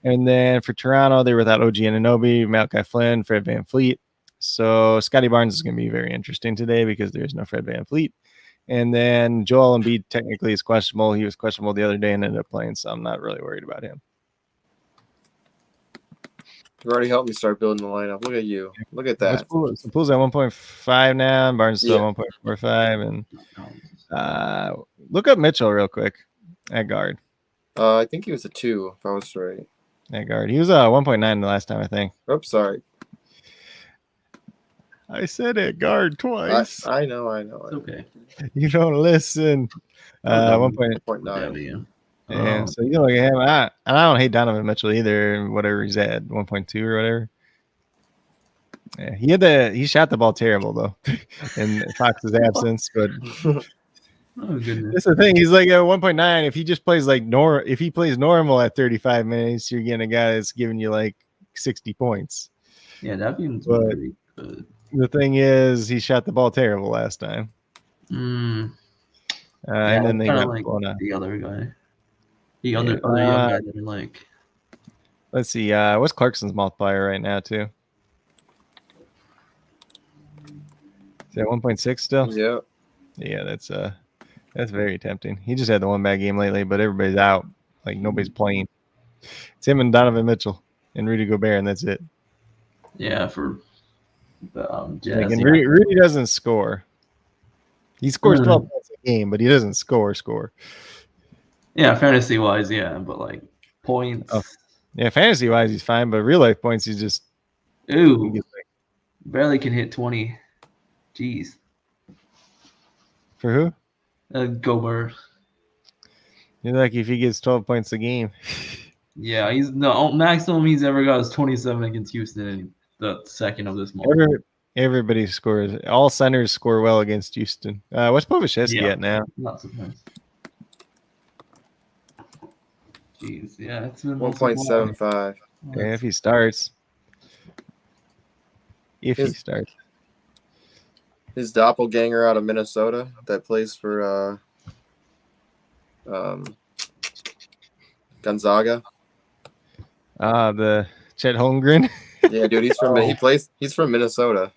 And then for Toronto, they're without OG Anunoby, Malachi Flynn, Fred VanVleet. So Scotty Barnes is going to be very interesting today because there's no Fred VanVleet. And then Joel Embiid technically is questionable. He was questionable the other day and ended up playing, so I'm not really worried about him. You already helped me start building the lineup. Look at you. Look at that. So Poole's at 1.5 now. And Barnes is still at 1.45. And look up Mitchell real quick at guard. I think he was a 2, if I was right. At guard. He was 1.9 the last time, I think. Oops, sorry. I said at guard twice. I know. It's okay. You don't listen. 1.9. Yeah, so you can look at him. I don't hate Donovan Mitchell either, whatever he's at, 1.2 or whatever. Yeah, he shot the ball terrible though in Fox's absence, but that's the thing. He's like at 1.9. If he just plays if he plays normal at 35 minutes, you're getting a guy that's giving you like 60 points. Yeah, that'd be pretty good. The thing is, he shot the ball terrible last time. Yeah, And then they kind of got like blown out. the other guy. The Yeah, other young guy that I like. Let's see. What's Clarkson's multiplier right now too? Is that 1.6 still? Yeah. Yeah, that's very tempting. He just had the one bad game lately, but everybody's out. Like nobody's playing. It's him and Donovan Mitchell and Rudy Gobert, and that's it. Yeah, for the Jazz. Like, and Rudy doesn't score. He scores 12 points a game, but he doesn't score. Yeah, fantasy wise, yeah, but like points. Oh. Yeah, fantasy wise, he's fine, but real life points, he's just barely can hit 20. Jeez. For who? Gobert. You're lucky if he gets 12 points a game. Yeah, he's the maximum he's ever got is 27 against Houston in the second of this month. Everybody scores. All centers score well against Houston. What's Povashevsky at now? Not surprised. Jeez, yeah, it's been 1.75. Yeah, if he starts. He starts. His doppelganger out of Minnesota that plays for Gonzaga. The Chet Holmgren. Yeah, dude, he's from Minnesota.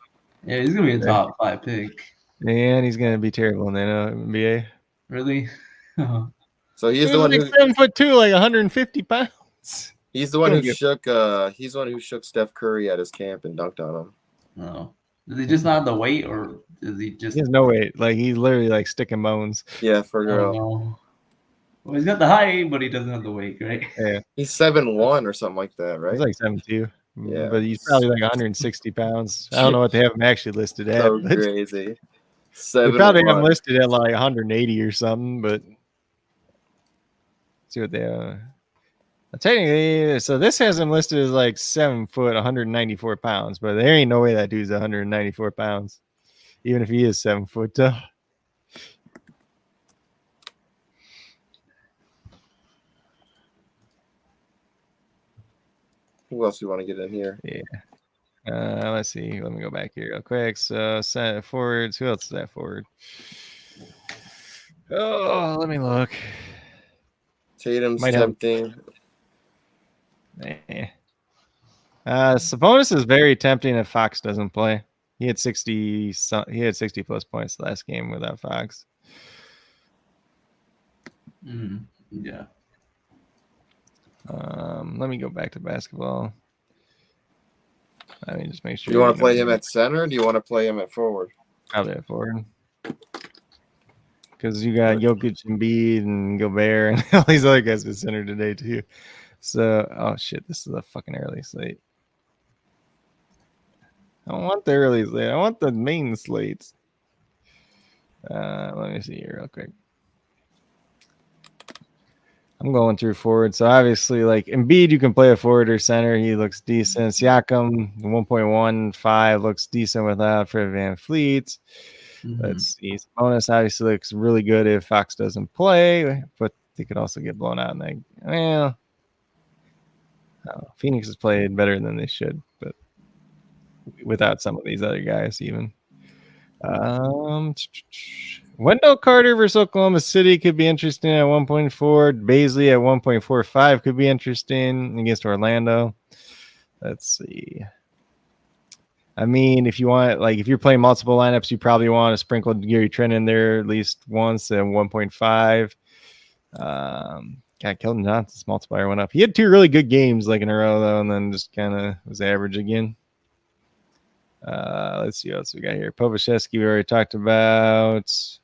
Yeah, he's gonna be a top 5 pick. Man, he's gonna be terrible in the NBA. Really? So he's the one who's 7'2", like 150 pounds. He's the one who shook. He's the one who shook Steph Curry at his camp and dunked on him. No, does he just not have the weight, or is he just? He has no weight. Like he's literally like sticking bones. Yeah, for real. No. Well, he's got the height, but he doesn't have the weight, right? Yeah, he's 7'1" or something like that, right? He's like 7'2". Yeah, but he's probably like 160 pounds. I don't know what they have him actually listed at. So crazy. They probably have him listed at like 180 or something, but let's see what they are. Technically, so this has him listed as like 7 foot, 194 pounds, but there ain't no way that dude's 194 pounds, even if he is 7 foot tall. Who else do you want to get in here? Yeah. Let's see. Let me go back here real quick. So forwards. Who else is that forward? Oh, let me look. Tatum's tempting. Sabonis is very tempting if Fox doesn't play. He had 60 plus points last game without Fox. Yeah. Let me go back to basketball. Let me just make sure. Do you want to play him at center? Or do you want to play him at forward? Probably at forward. Because you got Jokic, Embiid, and Gobert, and all these other guys at center today too. So, oh shit, this is a fucking early slate. I don't want the early slate. I want the main slates. Let me see here real quick. I'm going through forward. So obviously, like Embiid, you can play a forward or center. He looks decent. Siakam, 1.15 looks decent without Fred VanVleet. Let's see. Sabonis obviously looks really good if Fox doesn't play, but they could also get blown out. And Phoenix has played better than they should, but without some of these other guys, even. Wendell Carter versus Oklahoma City could be interesting at 1.4. Baisley at 1.45 could be interesting against Orlando. Let's see. I mean, if you want, like, if you're playing multiple lineups, you probably want to sprinkle Gary Trent in there at least once at 1.5. Keldon Johnson's multiplier went up. He had 2 really good games, like, in a row, though, and then just kind of was average again. Let's see what else we got here. Povashevsky, we already talked about. See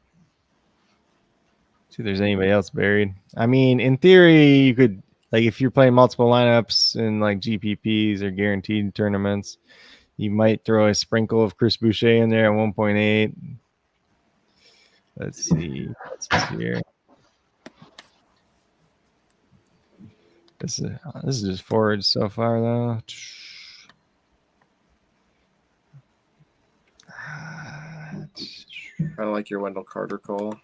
if there's anybody else buried. I mean, in theory, you could, like, if you're playing multiple lineups in, like, GPPs or guaranteed tournaments, you might throw a sprinkle of Chris Boucher in there at 1.8. Let's see what's here. This is just forward so far, though. I don't like your Wendell Carter call.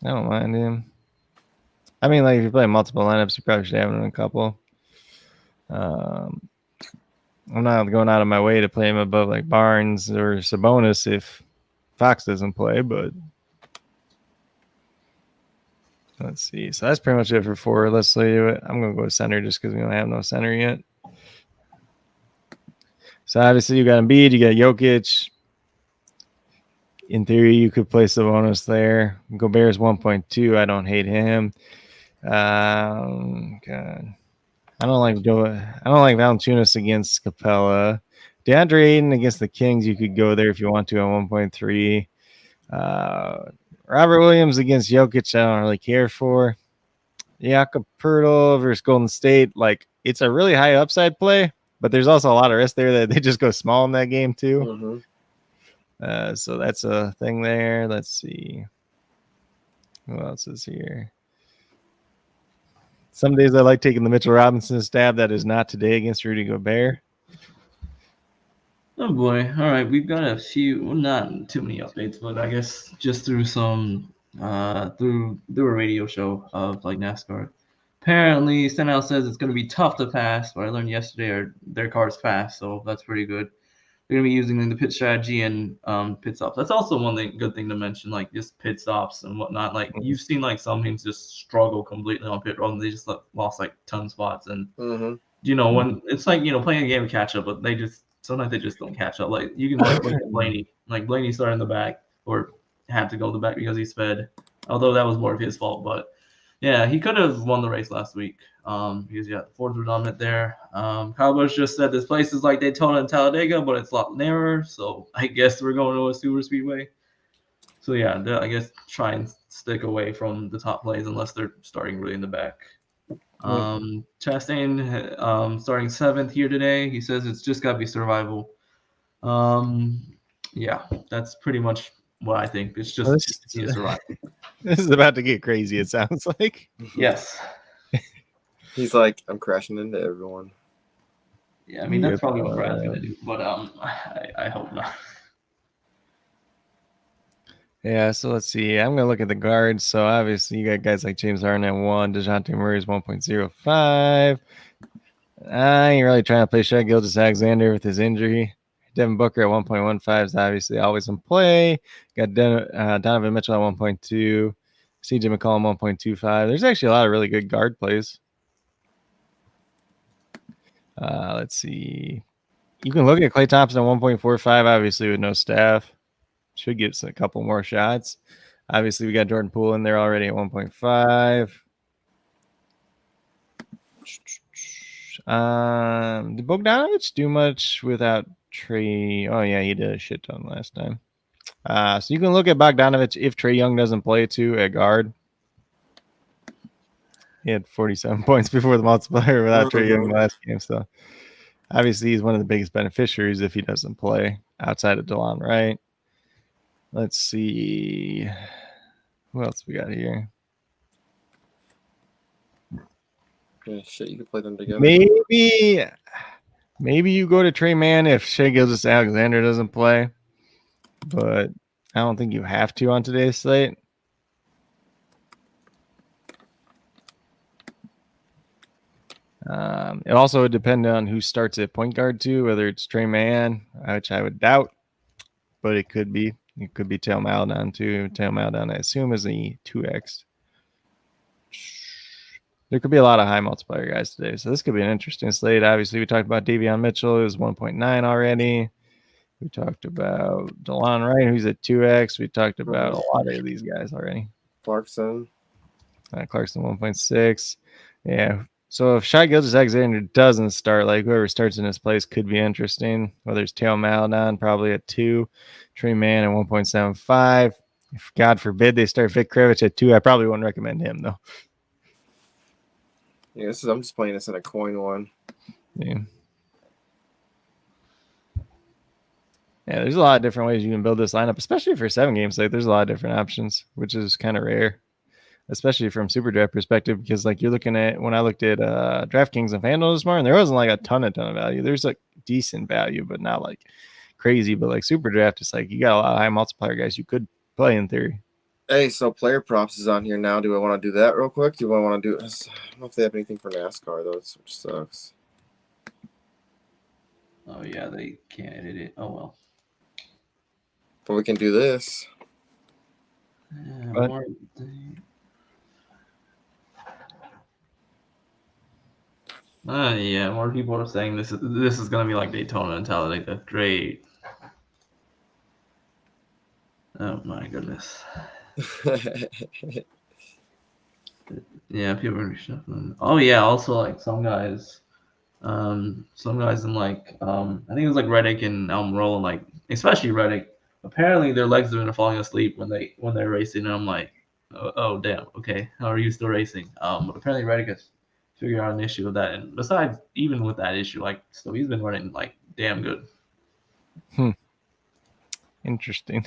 I don't mind him. I mean, like, if you're playing multiple lineups, you probably should have him in a couple. I'm not going out of my way to play him above like Barnes or Sabonis if Fox doesn't play, but Let's see. So that's pretty much it for 4. Let's do it. I'm going to go center just because we don't have no center yet. So obviously you got Embiid, you got Jokic. In theory, you could place the bonus there. Gobert's 1.2. I don't hate him. God. I don't like Valanciunas against Capella. DeAndre Ayton against the Kings, you could go there if you want to on 1.3. Robert Williams against Jokic, I don't really care for. Jakob Poeltl versus Golden State, like it's a really high upside play, but there's also a lot of risk there that they just go small in that game too. So that's a thing there. Let's see. Who else is here? Some days I like taking the Mitchell Robinson stab. That is not today against Rudy Gobert. Oh boy! All right, we've got a few, well, not too many updates, but I guess just through some through a radio show of like NASCAR. Apparently, Stenhouse says it's going to be tough to pass. What I learned yesterday, their cars fast, so that's pretty good. They're going to be using the pit strategy and pit stops. That's also one good thing to mention, like just pit stops and whatnot. Like you've seen like some teams just struggle completely on pit road, and they just lost like ton spots. And when it's like playing a game of catch up, but sometimes they just don't catch up. Like you can look at Blaney. Like Blaney started in the back or had to go to the back because he sped. Although that was more of his fault, but yeah, he could have won the race last week. Because the Fords were dominant there. Kyle Busch just said this place is like Daytona and Talladega, but it's a lot narrower. So I guess we're going to a super speedway. So yeah, I guess try and stick away from the top plays unless they're starting really in the back. Chastain starting 7th here today. He says it's just got to be survival. Yeah, that's pretty much what I think. It's just survival. This is about to get crazy, it sounds like. Yes. He's like, I'm crashing into everyone. Yeah, I mean, that's probably what Brad's going to do, but I hope not. Yeah, so let's see. I'm going to look at the guards. So obviously you got guys like James Harden at 1, DeJounte Murray is 1.05. I ain't really trying to play Shai Gilgeous-Alexander with his injury. Devin Booker at 1.15 is obviously always in play. Got Donovan Mitchell at 1.2. CJ McCollum 1.25. There's actually a lot of really good guard plays. Let's see. You can look at Klay Thompson at 1.45, obviously with no staff. Should get a couple more shots. Obviously, we got Jordan Poole in there already at 1.5. Did Bogdanovich do much without Trey? Oh, yeah, he did a shit ton last time. So you can look at Bogdanovich if Trae Young doesn't play too at guard. He had 47 points before the multiplier without Trae Young last game. So obviously he's one of the biggest beneficiaries if he doesn't play outside of DeLon Wright. Let's see. Who else we got here? Yeah, shit, you can play them together. Maybe you go to Trey Mann if Shai Gilgeous-Alexander doesn't play. But I don't think you have to on today's slate. It also would depend on who starts at point guard too, whether it's Trey Mann, which I would doubt, but it could be. It could be Teo Maledon too. Teo Maledon, I assume, is a 2x. There could be a lot of high multiplier guys today, so this could be an interesting slate. Obviously, we talked about Davion Mitchell, who's 1.9 already. We talked about DeLon Wright, who's at 2x. We talked about a lot of these guys already. Clarkson 1.6. Yeah. So if Shai Gilgeous-Alexander doesn't start, like whoever starts in his place could be interesting. Whether it's Teo Maledon, probably at 2. Trey Mann at 1.75. If God forbid they start Vic Krivich at 2, I probably wouldn't recommend him though. Yeah, I'm just playing this in a coin one. Yeah. Yeah, there's a lot of different ways you can build this lineup, especially for 7 games. Like, there's a lot of different options, which is kind of rare, especially from SuperDraft perspective. Because, like, you're looking at when I looked at DraftKings and FanDuel this morning, there wasn't like a ton of value. There's like decent value, but not like crazy. But like SuperDraft, it's like you got a lot of high multiplier guys you could play in theory. Hey, so player props is on here now. Do I want to do that real quick? Do I want to do? I don't know if they have anything for NASCAR though, which sucks. Oh yeah, they can't edit it. Oh well. But we can do this. Yeah, Yeah, more people are saying this is gonna be like Daytona and Talladega. Great. Oh my goodness. Yeah, people are shuffling. Oh yeah, also like some guys in like I think it was like Reddick and Almirola, like especially Reddick. Apparently their legs have been falling asleep when they're racing, and I'm like, oh damn, okay, how are you still racing? But apparently Reddick has figured out an issue with that, and besides, even with that issue, like still he's been running like damn good. Interesting.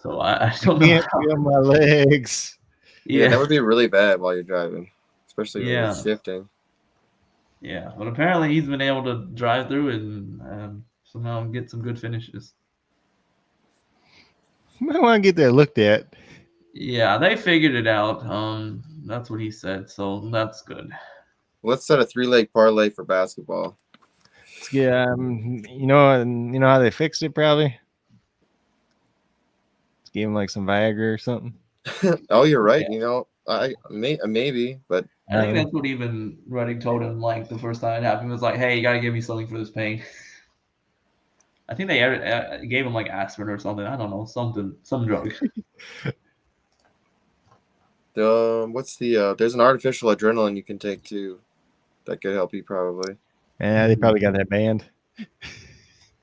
So I don't know. Can't feel my legs. Yeah, that Yeah, would be really bad while you're driving, especially when yeah, it's shifting. yeah. But apparently he's been able to drive through it and somehow get some good finishes. I want to get that looked at. Yeah, they figured it out. That's what he said, so that's good. Let's set a 3-leg parlay for basketball. Yeah, you know how they fixed it probably. Gave him like some Viagra or something. Oh, you're right. Yeah. Maybe, but I think that's what even Reddick told him like the first time it happened. He was like, "Hey, you gotta give me something for this pain." I think they gave him like aspirin or something. I don't know, some drug. what's the there's an artificial adrenaline you can take too that could help you probably. Yeah, they probably got that banned.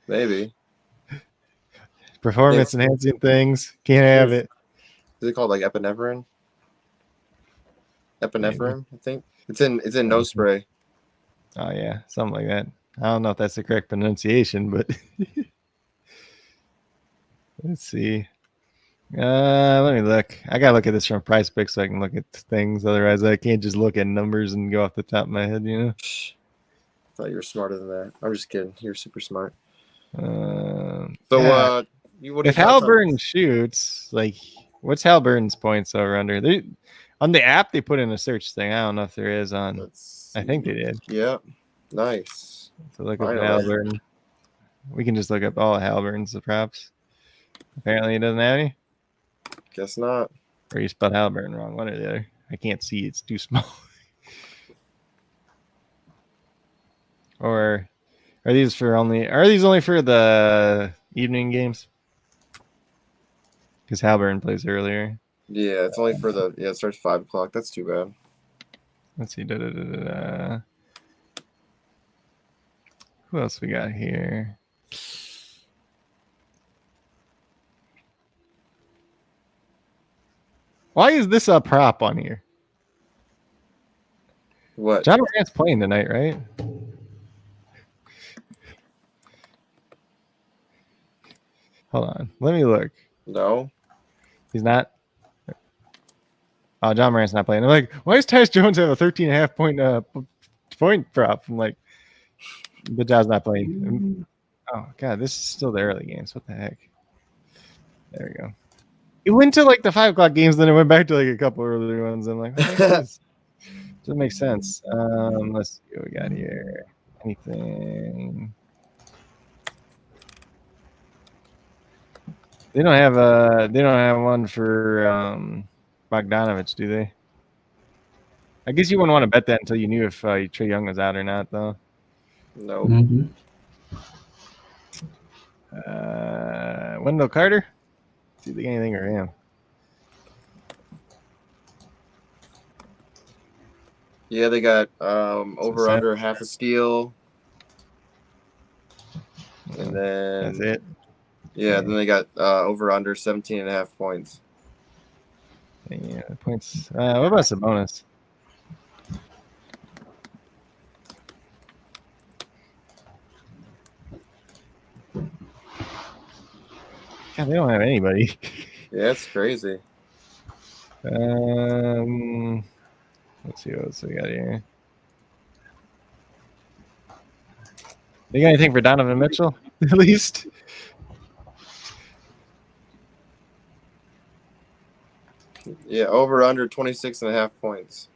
Maybe. Performance enhancing things. Can't have it. Is it called like epinephrine? Epinephrine, I think. It's in nose spray. Oh yeah, something like that. I don't know if that's the correct pronunciation, but let's see. Let me look. I gotta look at this from Price Pick so I can look at things. Otherwise, I can't just look at numbers and go off the top of my head. I thought you were smarter than that. I'm just kidding. You're super smart. If Halliburton shoots, like, what's Halliburton's points over under? On the app they put in a search thing. I don't know if there is on. I think they did. Yeah, nice. So look up Halliburton. We can just look up all of Halliburton's the props. Apparently, it doesn't have any. Guess not. Or you spelled Halliburton wrong. One or the other. I can't see. It's too small. Or are these only for the evening games? Because Halliburton plays earlier. Yeah, it's only for it starts 5 o'clock. That's too bad. Let's see. Who else we got here? Why is this a prop on here? What? John Morant's playing tonight, right? Hold on. Let me look. No. He's not. Oh, John Morant's not playing. I'm like, why does Tyus Jones have a 13.5 point prop? I'm like, but John's not playing. Oh, God, this is still the early games. What the heck? There we go. It went to like the 5 o'clock games, then it went back to like a couple earlier ones. I'm like, doesn't make sense. Let's see what we got here. Anything? They don't have one for Bogdanovich, do they? I guess you wouldn't want to bet that until you knew if Trae Young was out or not, though. No. Mm-hmm. Wendell Carter. See if they got anything for him. Yeah, they got over under half a steal. And then That's it. Yeah, then they got over under 17.5 points. Yeah, points. What about Sabonis? God, they don't have anybody. Yeah, it's crazy. Let's see what else we got here. They got anything for Donovan Mitchell, at least? Yeah, over under 26.5 points.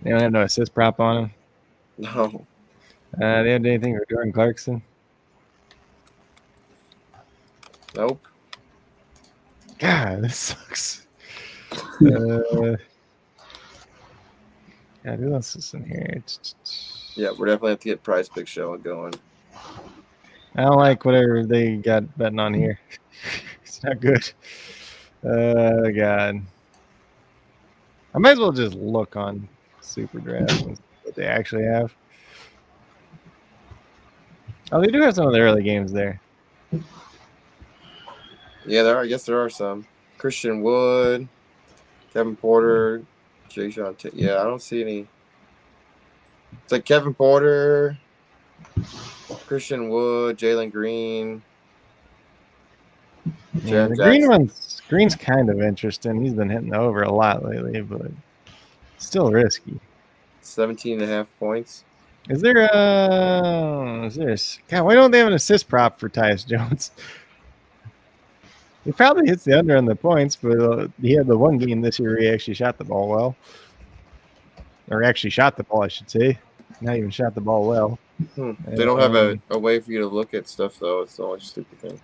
They don't have no assist prop on him. No. They have anything for Jordan Clarkson? Nope. God, this sucks. Yeah, who else is in here? Yeah, we're definitely have to get Prize Pick Show going. I don't like whatever they got betting on here. It's not good. God. I might as well just look on SuperDraft and see what they actually have. Oh, they do have some of the early games there. Yeah, there are. I guess there are some. Christian Wood, Kevin Porter, Jay Sean. Yeah, I don't see any. It's like Kevin Porter, Christian Wood, Jalen Green. Yeah, Jaren the Jackson. Green's kind of interesting. He's been hitting over a lot lately, but still risky. 17.5 points. Is there God, why don't they have an assist prop for Tyus Jones? He probably hits the under on the points, but he had the one game this year where he actually shot the ball well. Or actually shot the ball, I should say. Not even shot the ball well. They don't have a way for you to look at stuff, though. It's the only stupid thing.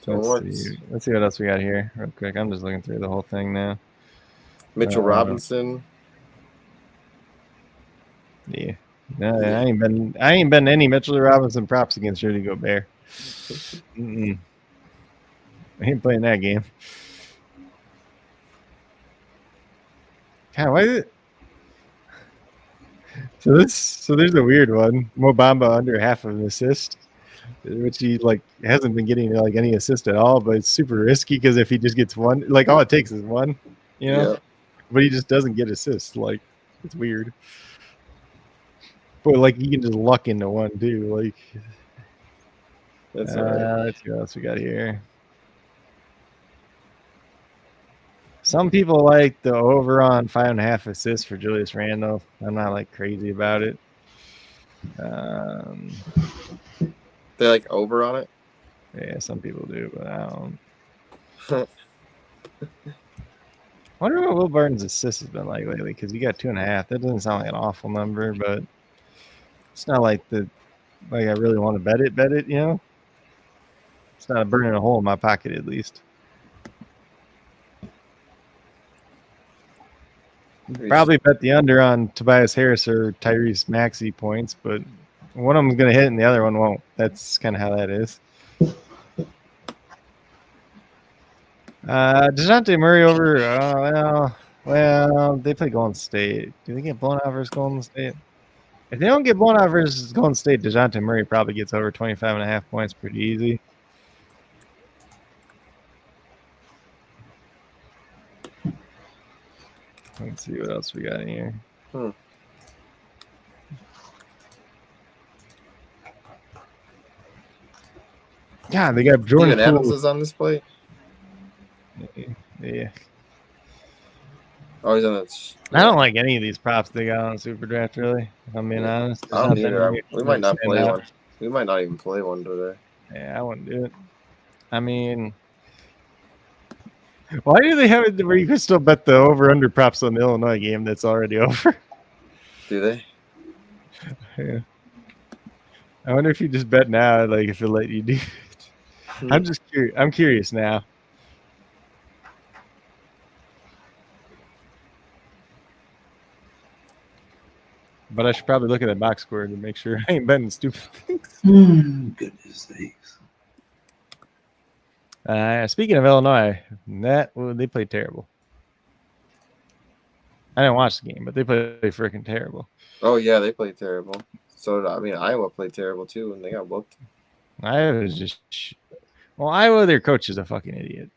Let's see what else we got here real quick. I'm just looking through the whole thing now. Mitchell Robinson. Yeah. No, I ain't been any Mitchell Robinson props against Rudy Gobert. I ain't playing that game. God, why is it? So there's a weird one. Mo Bamba under half of an assist, which he like hasn't been getting like any assist at all, but it's super risky because if he just gets one, like all it takes is one, you know. Yeah. But he just doesn't get assists. Like it's weird. But like he can just luck into one too. Like that's all right. Let's see what else we got here. Some people like the over on 5.5 assists for Julius Randle. I'm not like crazy about it. They like over on it? Yeah, some people do, but I don't. I wonder what Will Barton's assist has been like lately because he got 2.5. That doesn't sound like an awful number, but it's not like I really want to bet it, you know? It's not burning a hole in my pocket at least. Probably bet the under on Tobias Harris or Tyrese Maxey points, but one of them's going to hit and the other one won't. That's kind of how that is. DeJounte Murray over. Well, they play Golden State. Do they get blown out versus Golden State? If they don't get blown out versus Golden State, DeJounte Murray probably gets over 25.5 points pretty easy. Let's see what else we got in here. God, they got Jordan Steven Adams is on this plate? Yeah. Oh, he's on that. I don't like any of these props they got on SuperDraft, really. If I'm being honest. I don't either. We might not play one. We might not even play one today. Yeah, I wouldn't do it. I mean, why do they have it where you can still bet the over-under props on the Illinois game that's already over? Do they? Yeah. I wonder if you just bet now, like if it let you do it. I'm just curious. I'm curious now. But I should probably look at that box score to make sure I ain't betting stupid things. Goodness sakes. Speaking of Illinois, they played terrible. I didn't watch the game, but they played freaking terrible. Oh, yeah, they played terrible. So, I mean, Iowa played terrible, too, and they got whooped. Iowa was just Iowa, their coach is a fucking idiot.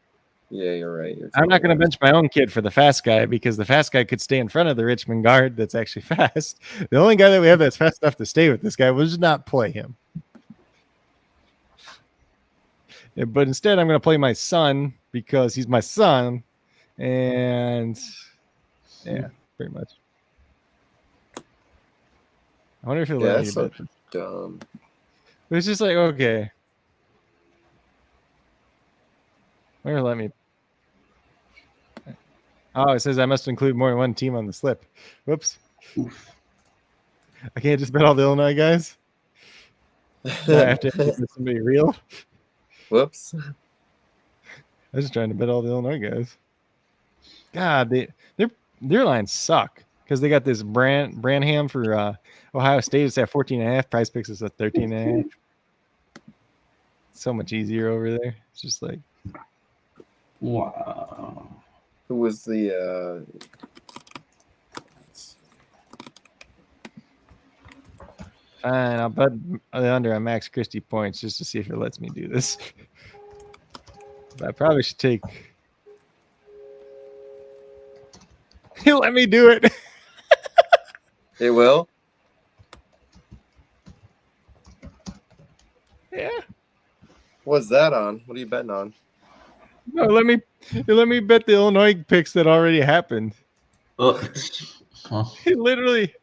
Yeah, you're right. I'm not going to bench my own kid for the fast guy because the fast guy could stay in front of the Richmond guard that's actually fast. The only guy that we have that's fast enough to stay with this guy was not play him. Yeah, but instead, I'm going to play my son because he's my son. And yeah, pretty much. I wonder if he'll let me so bet. dumb. But it's just like, okay. Where let me. Oh, it says I must include more than one team on the slip. Whoops. Oof. I can't just bet all the Illinois guys. I have to bet somebody real. Whoops. I was just trying to bet all the Illinois guys. God, their lines suck. because they got this Branham for Ohio State. It's at 14.5. Prize Picks is at 13.5. So much easier over there. It's just like, Wow. Who was the fine. I'll bet the under on Max Christie points just to see if it lets me do this. But I probably should take. He'll let me do it. It will? Yeah. What's that on? What are you betting on? No, let me bet the Illinois picks that already happened. Huh. He literally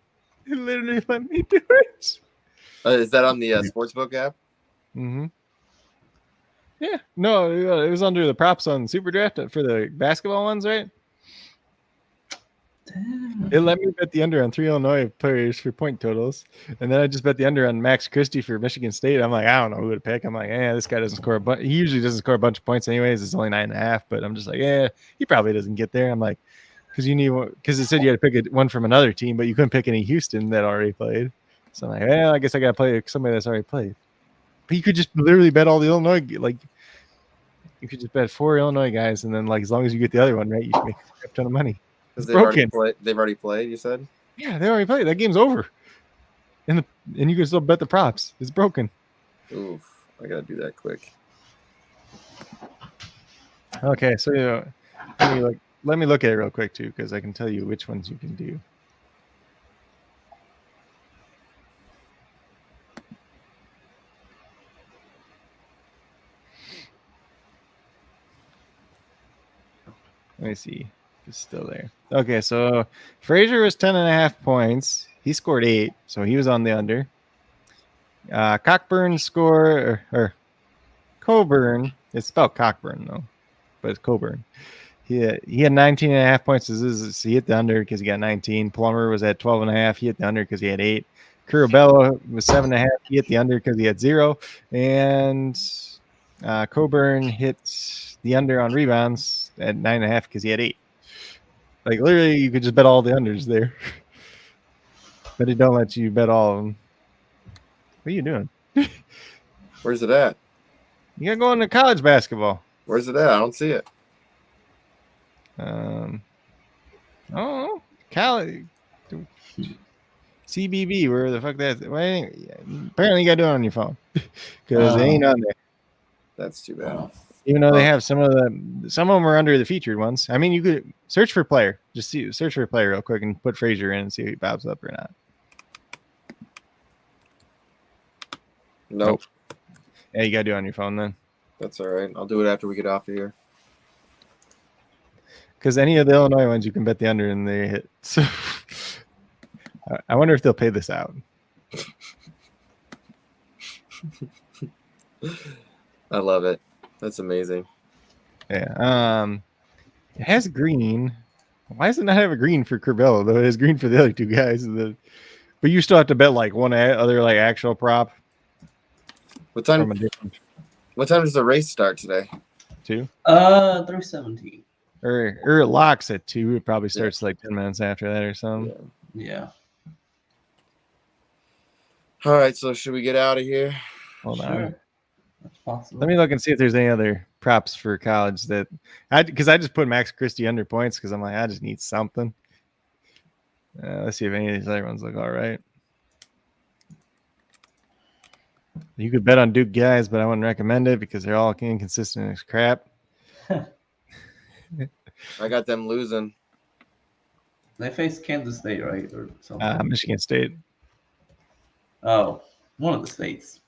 let me do it. Is that on the sportsbook app? Mm-hmm. Yeah. No, it was under the props on SuperDraft for the basketball ones, right? Damn. It let me bet the under on 3 Illinois players for point totals, and then I just bet the under on Max Christie for Michigan State. I'm like, I don't know who to pick. I'm like, this guy doesn't score a bunch. He usually doesn't score a bunch of points anyways. It's only 9.5, but I'm just like, he probably doesn't get there. I'm like, because it said you had to pick one from another team, but you couldn't pick any Houston that already played. So I'm like, I guess I got to play somebody that's already played. But you could just literally bet all the Illinois, like you could just bet 4 Illinois guys, and then like as long as you get the other one right, you should make a ton of money. Because Broken. they've already played, you said? Yeah, they already played. That game's over. And you can still bet the props. It's broken. Oof. I got to do that quick. Okay, so let me look at it real quick too, because I can tell you which ones you can do. Let me see if it's still there. Okay, so Frazier was 10.5 points. He scored 8, so he was on the under. Cockburn score or Coburn. It's spelled Cockburn though, but it's Coburn. He had 19.5 points. So he hit the under because he got 19. Plummer was at 12.5. He hit the under because he had 8. Curabello was 7.5. He hit the under because he had 0. And Coburn hit the under on rebounds at 9.5 because he had 8. Like literally, you could just bet all the unders there, but it don't let you bet all of them. What are you doing? Where's it at? You gotta go into college basketball. Where's it at? I don't see it. College. CBB, where the fuck that's? Well, apparently, you gotta do it on your phone because it ain't on there. That's too bad. Even though they have some of them are under the featured ones. I mean, you could search for player. Just search for a player real quick and put Frazier in and see if he pops up or not. Nope. Yeah, you gotta do it on your phone then. That's all right. I'll do it after we get off of here. Because any of the Illinois ones, you can bet the under and they hit. So I wonder if they'll pay this out. I love it. That's amazing. Yeah. It has green. Why does it not have a green for Curbelo though? It has green for the other two guys. But you still have to bet like one other like actual prop. What time does the race start today? 2. 3:17. Or it locks at 2. It probably starts like 10 minutes after that or something. Yeah. All right, so should we get out of here? Hold Sure. on. That's possible. Let me look and see if there's any other props for college because I just put Max Christie under points because I'm like, I just need something. Let's see if any of these other ones look all right. You could bet on Duke guys, but I wouldn't recommend it because they're all inconsistent as crap. I got them losing. They face Kansas State, right? Or something. Michigan State. Oh, one of the states.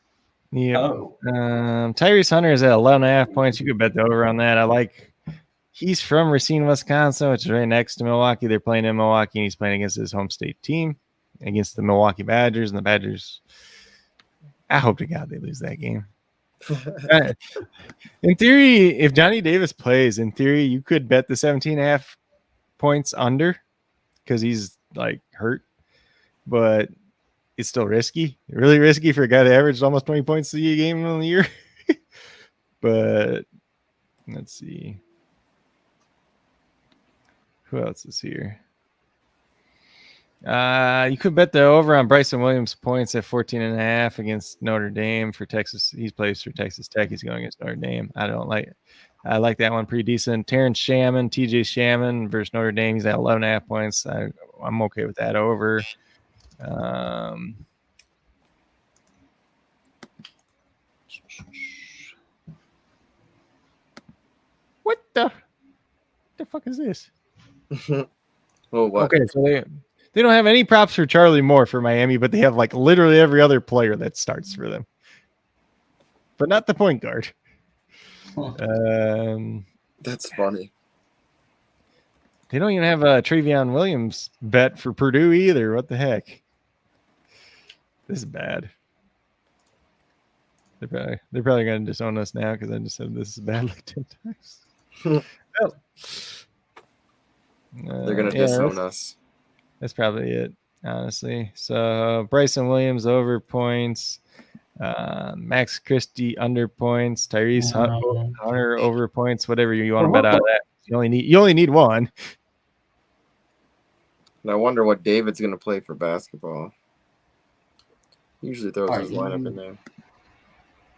Yeah. Oh. Tyrese Hunter is at 11.5 points. You could bet the over on that. He's from Racine, Wisconsin, which is right next to Milwaukee. They're playing in Milwaukee, and he's playing against his home state team, against the Milwaukee Badgers. And the Badgers, I hope to God they lose that game. In theory, if Johnny Davis plays, in theory, you could bet the 17.5 points under because he's like hurt, but it's still risky, really risky for a guy that averaged almost 20 points a game in the year. But let's see. Who else is here? You could bet the over on Bryson Williams points at 14.5 against Notre Dame for Texas. He plays for Texas Tech. He's going against Notre Dame. I like that one pretty decent. Terrence Shamman, TJ Shamman versus Notre Dame. He's at 11.5 points. I'm okay with that over. What the fuck is this? Oh, what? Okay, so they don't have any props for Charlie Moore for Miami, but they have like literally every other player that starts for them, but not the point guard. That's funny. They don't even have a Trevion Williams bet for Purdue either. What the heck? This is bad. They're probably going to disown us now because I just said this is bad like 10 times. They're going to disown us. That's probably it, honestly. So Bryson Williams over points. Max Christie under points. Tyrese Hunter over points. Whatever you want to bet out of that. You only need one. And I wonder what David's going to play for basketball. He usually throws his lineup in there.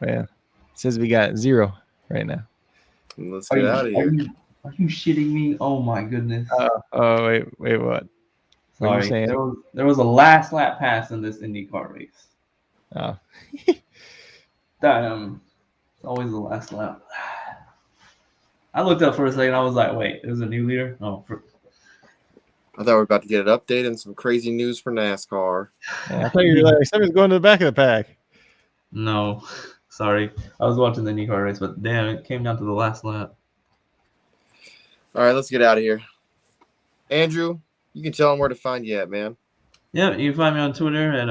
Yeah. It says we got 0 right now. And let's get out of here. Are you shitting me? Oh my goodness. Wait, what? What are you saying? There was a last lap pass in this IndyCar race. Oh. That it's always the last lap. I looked up for a second. I was like, wait, there's a new leader? Oh, I thought we were about to get an update and some crazy news for NASCAR. Yeah, I thought you were like, somebody's going to the back of the pack. No, sorry. I was watching the IndyCar race, but damn, it came down to the last lap. All right, let's get out of here. Andrew, you can tell them where to find you at, man. Yeah, you can find me on Twitter at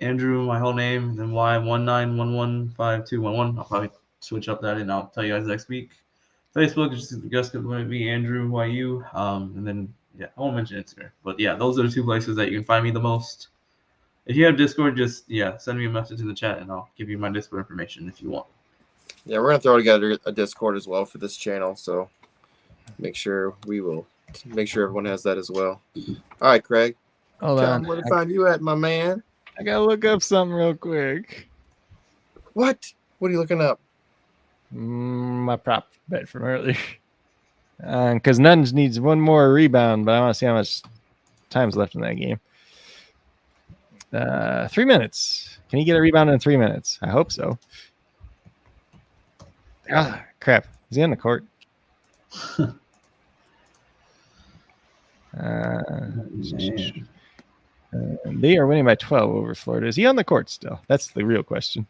Andrew, my whole name, then Y19115211. I'll probably switch up that and I'll tell you guys next week. Facebook is just going to be Andrew YU. And then I won't mention Instagram. But yeah, those are the 2 places that you can find me the most. If you have Discord, just send me a message in the chat and I'll give you my Discord information if you want. Yeah, we're gonna throw together a Discord as well for this channel, so make sure everyone has that as well. All right, Craig. Hold on. Where to find you at, my man? I gotta look up something real quick. What? What are you looking up? My prop bet from earlier. Because Nuns needs one more rebound, but I want to see how much time's left in that game. 3 minutes. Can he get a rebound in 3 minutes? I hope so. Ah, crap. Is he on the court? They are winning by 12 over Florida. Is he on the court still? That's the real question.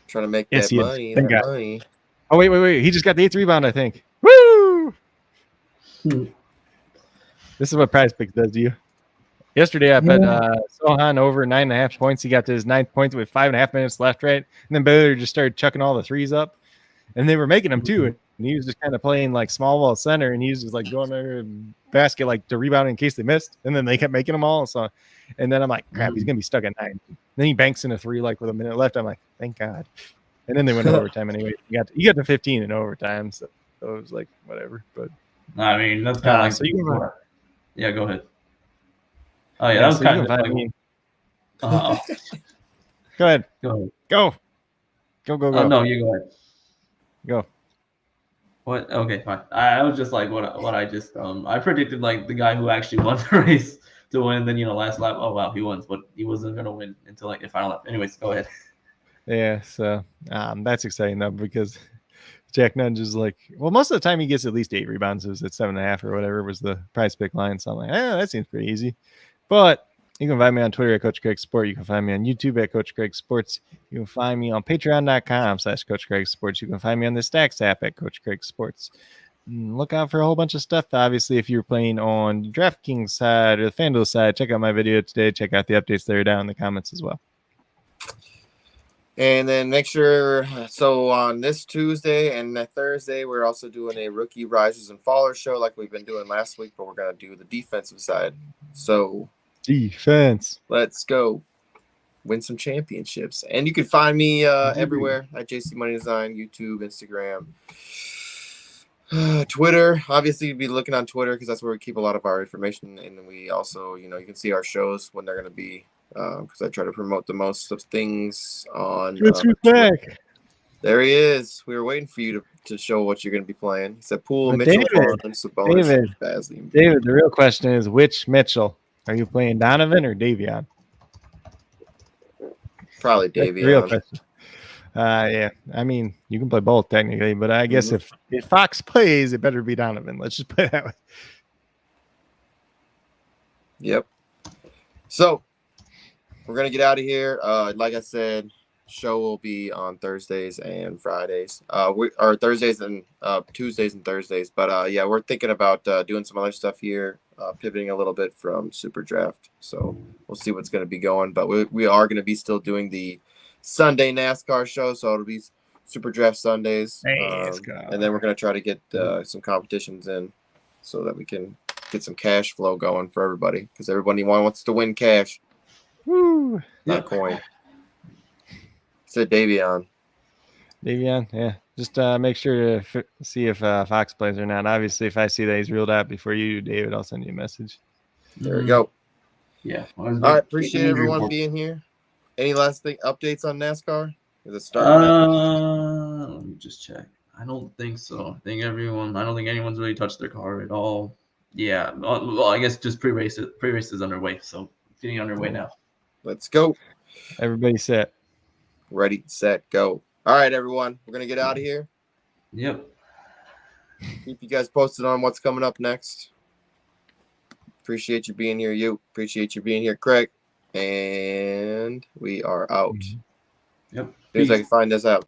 Trying to make that money. Money. Oh, wait. He just got the 8th rebound, I think. Woo! This is what Prize Picks does to you. Yesterday, I bet Sohan over 9.5 points. He got to his 9th point with 5.5 minutes left, right? And then Baylor just started chucking all the threes up. And they were making them too. And he was just kind of playing like small ball center. And he was just like going there and basket like to rebound in case they missed. And then they kept making them all. So, and then I'm like, crap, he's going to be stuck at 9. And then he banks in a 3 like with a minute left. I'm like, thank God. And then they went to overtime anyway. You got to 15 in overtime. So it was like, whatever. But I mean, that's kind of like. So you can, yeah, go ahead. Oh, yeah, that was kind of like. Go ahead. Go. Go. Oh, no, you go ahead. Go. What? Okay, fine. I was just like what I just I predicted like the guy who actually won the race to win. Then last lap, oh wow, he wins, but he wasn't gonna win until like the final lap. Anyways, go ahead. Yeah, so that's exciting though because Jack Nunge is like, well, most of the time he gets at least 8 rebounds. It was at 7.5 or whatever was the Prize Pick line. So I'm like, that seems pretty easy. But you can find me on Twitter at Coach Craig Sport. You can find me on YouTube at Coach Craig Sports. You can find me on Patreon.com/Coach Craig Sports. You can find me on the Stacks app at Coach Craig Sports. Look out for a whole bunch of stuff. Obviously, if you're playing on the DraftKings side or the FanDuel side, check out my video today. Check out the updates there down in the comments as well. And then make sure, so on this Tuesday and Thursday, we're also doing a rookie risers and fallers show like we've been doing last week, but we're going to do the defensive side. So defense. Let's go win some championships. And you can find me everywhere at JC Money Design, YouTube, Instagram. Twitter, obviously, you'd be looking on Twitter because that's where we keep a lot of our information. And we also, you can see our shows when they're going to be, because I try to promote the most of things on Twitter. back. There he is. We were waiting for you to show what you're going to be playing. He said Poole, But Mitchell, David, Barnes, Sabonis, David, Basley. David, the real question is which Mitchell? Are you playing Donovan or Davion? Probably That's the real Davion. question. Yeah. I mean, you can play both technically, but I guess if Fox plays, it better be Donovan. Let's just put it that way. Yep. So we're gonna get out of here. Like I said, show will be on Thursdays and Fridays. Or Thursdays and Tuesdays and Thursdays. But yeah, we're thinking about doing some other stuff here, pivoting a little bit from SuperDraft. So we'll see what's gonna be going. But we are gonna be still doing the Sunday NASCAR show, so it'll be SuperDraft Sundays. And then we're gonna try to get some competitions in so that we can get some cash flow going for everybody, because everybody wants to win cash. Woo. Not coin. Said Davion. Davion, yeah. Just make sure to see if Fox plays or not. Obviously, if I see that he's ruled out before you do, David, I'll send you a message. There we go. Yeah. All right. Appreciate everyone being here. Any last updates on NASCAR? Is it starting? Let me just check. I don't think so. I don't think anyone's really touched their car at all. Yeah. Well, I guess just pre-race is underway. So getting underway now. Let's go. Everybody set. Ready, set, go. All right, everyone. We're going to get out of here. Yep. Keep you guys posted on what's coming up next. Appreciate you being here, you. Appreciate you being here, Craig. And we are out. Yep. As soon as I can find this out.